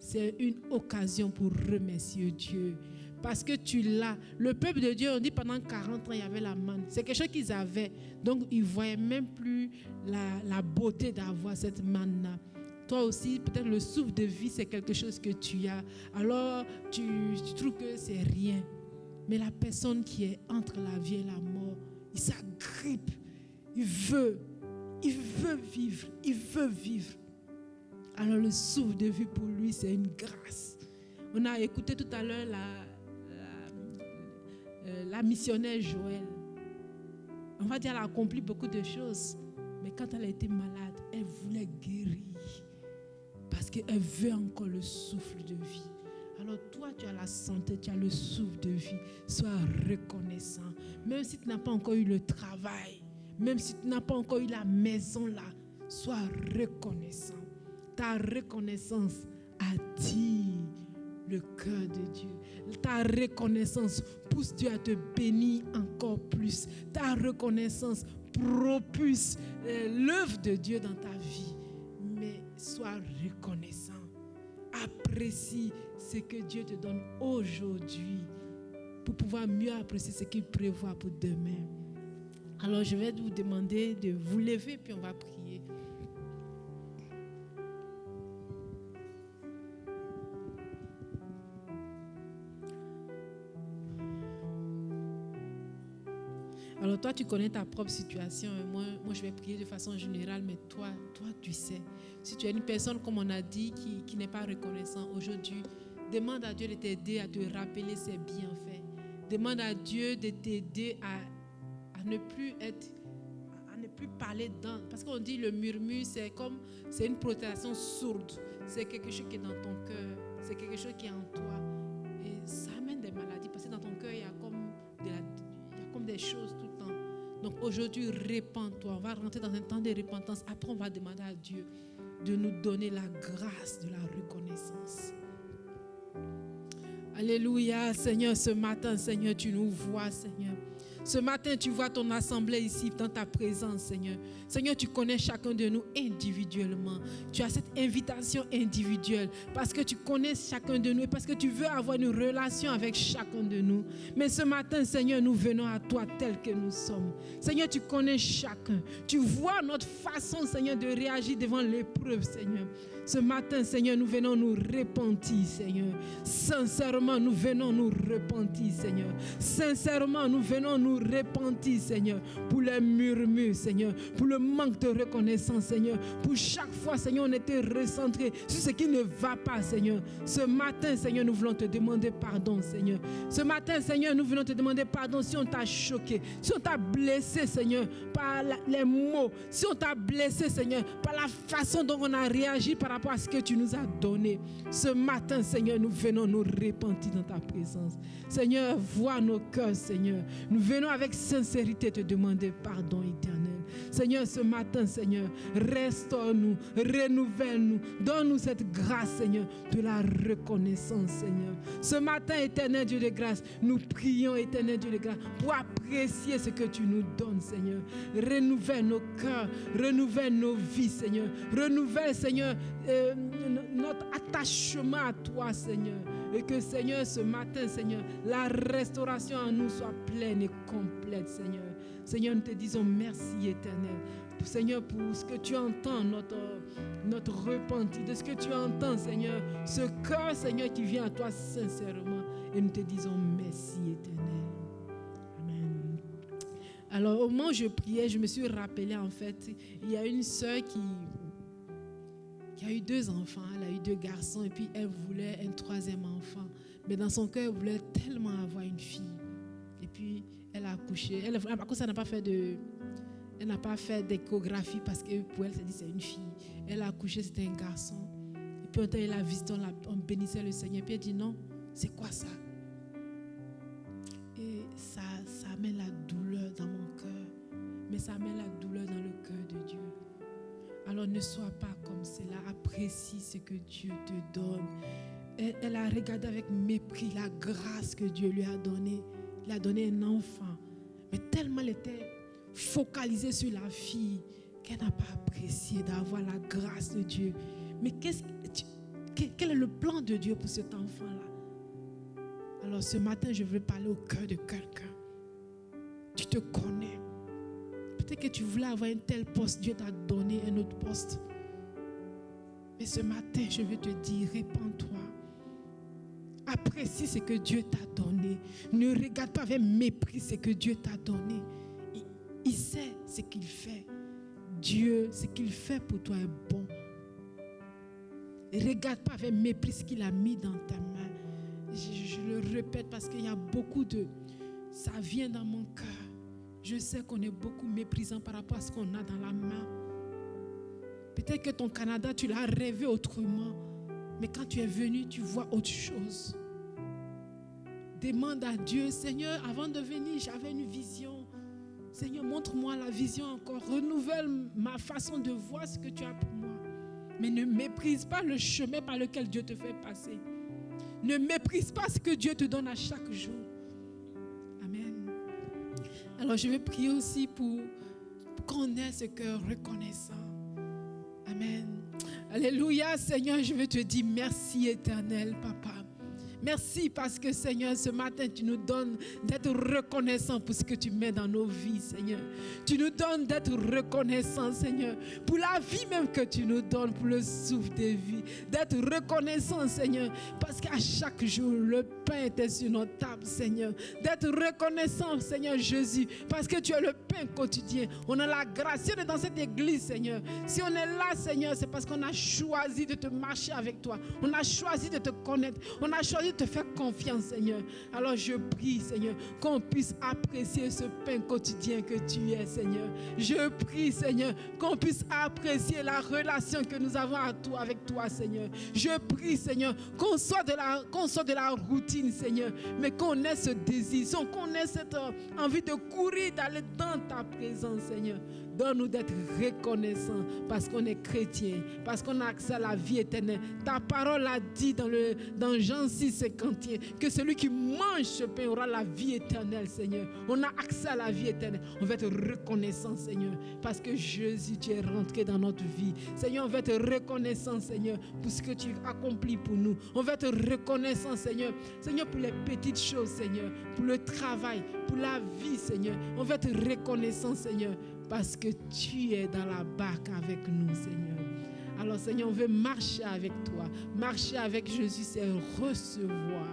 c'est une occasion pour remercier Dieu. Parce que tu l'as. Le peuple de Dieu, on dit pendant 40 ans, il y avait la manne. C'est quelque chose qu'ils avaient. Donc, ils ne voyaient même plus la beauté d'avoir cette manne-là. Toi aussi, peut-être le souffle de vie, c'est quelque chose que tu as. Alors, tu trouves que c'est rien. Mais la personne qui est entre la vie et la mort, il s'agrippe. Il veut vivre. Il veut vivre. Alors, le souffle de vie pour lui, c'est une grâce. On a écouté tout à l'heure la missionnaire Joël. On va dire qu'elle a accompli beaucoup de choses. Mais quand elle a été malade, elle voulait guérir. Parce qu'elle veut encore le souffle de vie. Alors toi, tu as la santé, tu as le souffle de vie. Sois reconnaissant. Même si tu n'as pas encore eu le travail, même si tu n'as pas encore eu la maison là, sois reconnaissant. Ta reconnaissance attire le cœur de Dieu. Ta reconnaissance pousse Dieu à te bénir encore plus. Ta reconnaissance propulse l'œuvre de Dieu dans ta vie. Mais sois reconnaissant. Apprécie ce que Dieu te donne aujourd'hui pour pouvoir mieux apprécier ce qu'il prévoit pour demain. Alors je vais vous demander de vous lever puis on va prier. Alors toi, tu connais ta propre situation. Moi, je vais prier de façon générale, mais toi, tu sais. Si tu es une personne, comme on a dit, qui n'est pas reconnaissant aujourd'hui, demande à Dieu de t'aider à te rappeler ses bienfaits. Demande à Dieu de t'aider à ne plus parler dans. Parce qu'on dit le murmure, c'est une protestation sourde. C'est quelque chose qui est dans ton cœur. C'est quelque chose qui est en toi. Et ça amène des maladies. Parce que dans ton cœur, il y a comme des choses tout le temps. Donc aujourd'hui, répands-toi. On va rentrer dans un temps de repentance. Après, on va demander à Dieu de nous donner la grâce de la reconnaissance. Alléluia, Seigneur, ce matin, Seigneur, tu nous vois, Seigneur. Ce matin, tu vois ton assemblée ici dans ta présence, Seigneur. Seigneur, tu connais chacun de nous individuellement. Tu as cette invitation individuelle parce que tu connais chacun de nous et parce que tu veux avoir une relation avec chacun de nous. Mais ce matin, Seigneur, nous venons à toi tel que nous sommes. Seigneur, tu connais chacun. Tu vois notre façon, Seigneur, de réagir devant l'épreuve, Seigneur. Ce matin, Seigneur, nous venons nous repentir, Seigneur. Sincèrement, nous venons nous repentir, Seigneur. Sincèrement, nous venons nous repentir, Seigneur, pour les murmures, Seigneur, pour le manque de reconnaissance, Seigneur. Pour chaque fois, Seigneur, on était recentré sur ce qui ne va pas, Seigneur. Ce matin, Seigneur, nous voulons te demander pardon, Seigneur. Ce matin, Seigneur, nous voulons te demander pardon si on t'a choqué, si on t'a blessé, Seigneur, par les mots, si on t'a blessé, Seigneur, par la façon dont on a réagi par rapport à ce que tu nous as donné. Ce matin, Seigneur, nous venons nous repentir dans ta présence. Seigneur, vois nos cœurs, Seigneur. Nous venons avec sincérité te demander pardon éternel. Seigneur, ce matin, Seigneur, restaure-nous, renouvelle-nous, donne-nous cette grâce, Seigneur, de la reconnaissance, Seigneur. Ce matin, éternel Dieu de grâce, nous prions, éternel Dieu de grâce, pour apprécier ce que tu nous donnes, Seigneur. Renouvelle nos cœurs, renouvelle nos vies, Seigneur. Renouvelle, Seigneur, notre attachement à toi, Seigneur. Et que, Seigneur, ce matin, Seigneur, la restauration en nous soit pleine et complète, Seigneur. Seigneur, nous te disons merci, éternel. Seigneur, pour ce que tu entends, notre repentir, de ce que tu entends, Seigneur, ce cœur, Seigneur, qui vient à toi sincèrement. Et nous te disons merci, éternel. Amen. Alors, au moment où je priais, je me suis rappelé, en fait, il y a une sœur qui a eu 2 enfants, elle a eu 2 garçons, et puis elle voulait un 3e enfant. Mais dans son cœur, elle voulait tellement avoir une fille. Et puis, elle a accouché. Par contre, elle n'a pas fait d'échographie parce que pour elle, c'est une fille. Elle a accouché, c'était un garçon. Et puis, elle a visité, on bénissait le Seigneur. Et puis, elle dit non, C'est quoi ça? Et ça met la douleur dans mon cœur, mais ça met la douleur dans le cœur de Dieu. Alors ne sois pas comme cela, apprécie ce que Dieu te donne. Elle a regardé avec mépris la grâce que Dieu lui a donnée. Il a donné un enfant, mais tellement elle était focalisée sur la fille qu'elle n'a pas apprécié d'avoir la grâce de Dieu. Mais quel est le plan de Dieu pour cet enfant-là? Alors ce matin, je veux parler au cœur de quelqu'un. Tu te connais. Peut-être que tu voulais avoir un tel poste, Dieu t'a donné un autre poste. Mais ce matin, je veux te dire, répands-toi. Apprécie ce que Dieu t'a donné. Ne regarde pas avec mépris ce que Dieu t'a donné. Il sait ce qu'il fait. Dieu, ce qu'il fait pour toi est bon. Ne regarde pas avec mépris ce qu'il a mis dans ta main. Je le répète parce qu'il y a beaucoup de... Ça vient dans mon cœur. Je sais qu'on est beaucoup méprisant par rapport à ce qu'on a dans la main. Peut-être que ton Canada, tu l'as rêvé autrement. Mais quand tu es venu, tu vois autre chose. Demande à Dieu, Seigneur, avant de venir, j'avais une vision. Seigneur, montre-moi la vision encore. Renouvelle ma façon de voir ce que tu as pour moi. Mais ne méprise pas le chemin par lequel Dieu te fait passer. Ne méprise pas ce que Dieu te donne à chaque jour. Amen. Alors je vais prier aussi pour qu'on ait ce cœur reconnaissant. Amen. Alléluia, Seigneur, je veux te dire merci éternel, Papa. Merci parce que, Seigneur, ce matin, tu nous donnes d'être reconnaissant pour ce que tu mets dans nos vies, Seigneur. Tu nous donnes d'être reconnaissant, Seigneur, pour la vie même que tu nous donnes, pour le souffle de vie. D'être reconnaissant, Seigneur, parce qu'à chaque jour, le pain était sur notre table, Seigneur. D'être reconnaissant, Seigneur Jésus, parce que tu es le pain quotidien. On a la grâce. Si on est dans cette église, Seigneur, si on est là, Seigneur, c'est parce qu'on a choisi de te marcher avec toi. On a choisi de te connaître. On a choisi de te faire confiance, Seigneur. Alors je prie, Seigneur, qu'on puisse apprécier ce pain quotidien que tu es, Seigneur. Je prie, Seigneur, qu'on puisse apprécier la relation que nous avons avec toi, Seigneur. Je prie, Seigneur, qu'on sorte de la routine, Seigneur, mais qu'on ait ce désir, qu'on ait cette envie de courir, d'aller dans ta présence, Seigneur. Donne-nous d'être reconnaissants parce qu'on est chrétien, parce qu'on a accès à la vie éternelle. Ta parole a dit dans Jean 6,51 que celui qui mange ce pain aura la vie éternelle, Seigneur. On a accès à la vie éternelle. On va être reconnaissant, Seigneur, parce que Jésus, tu es rentré dans notre vie. Seigneur, on va être reconnaissant, Seigneur, pour ce que tu accomplis pour nous. On va être reconnaissant, Seigneur. Seigneur, pour les petites choses, Seigneur, pour le travail, pour la vie, Seigneur. On va être reconnaissant, Seigneur, parce que tu es dans la barque avec nous, Seigneur. Alors, Seigneur, on veut marcher avec toi. Marcher avec Jésus, c'est recevoir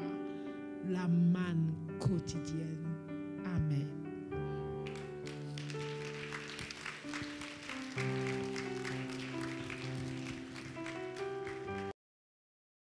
la manne quotidienne.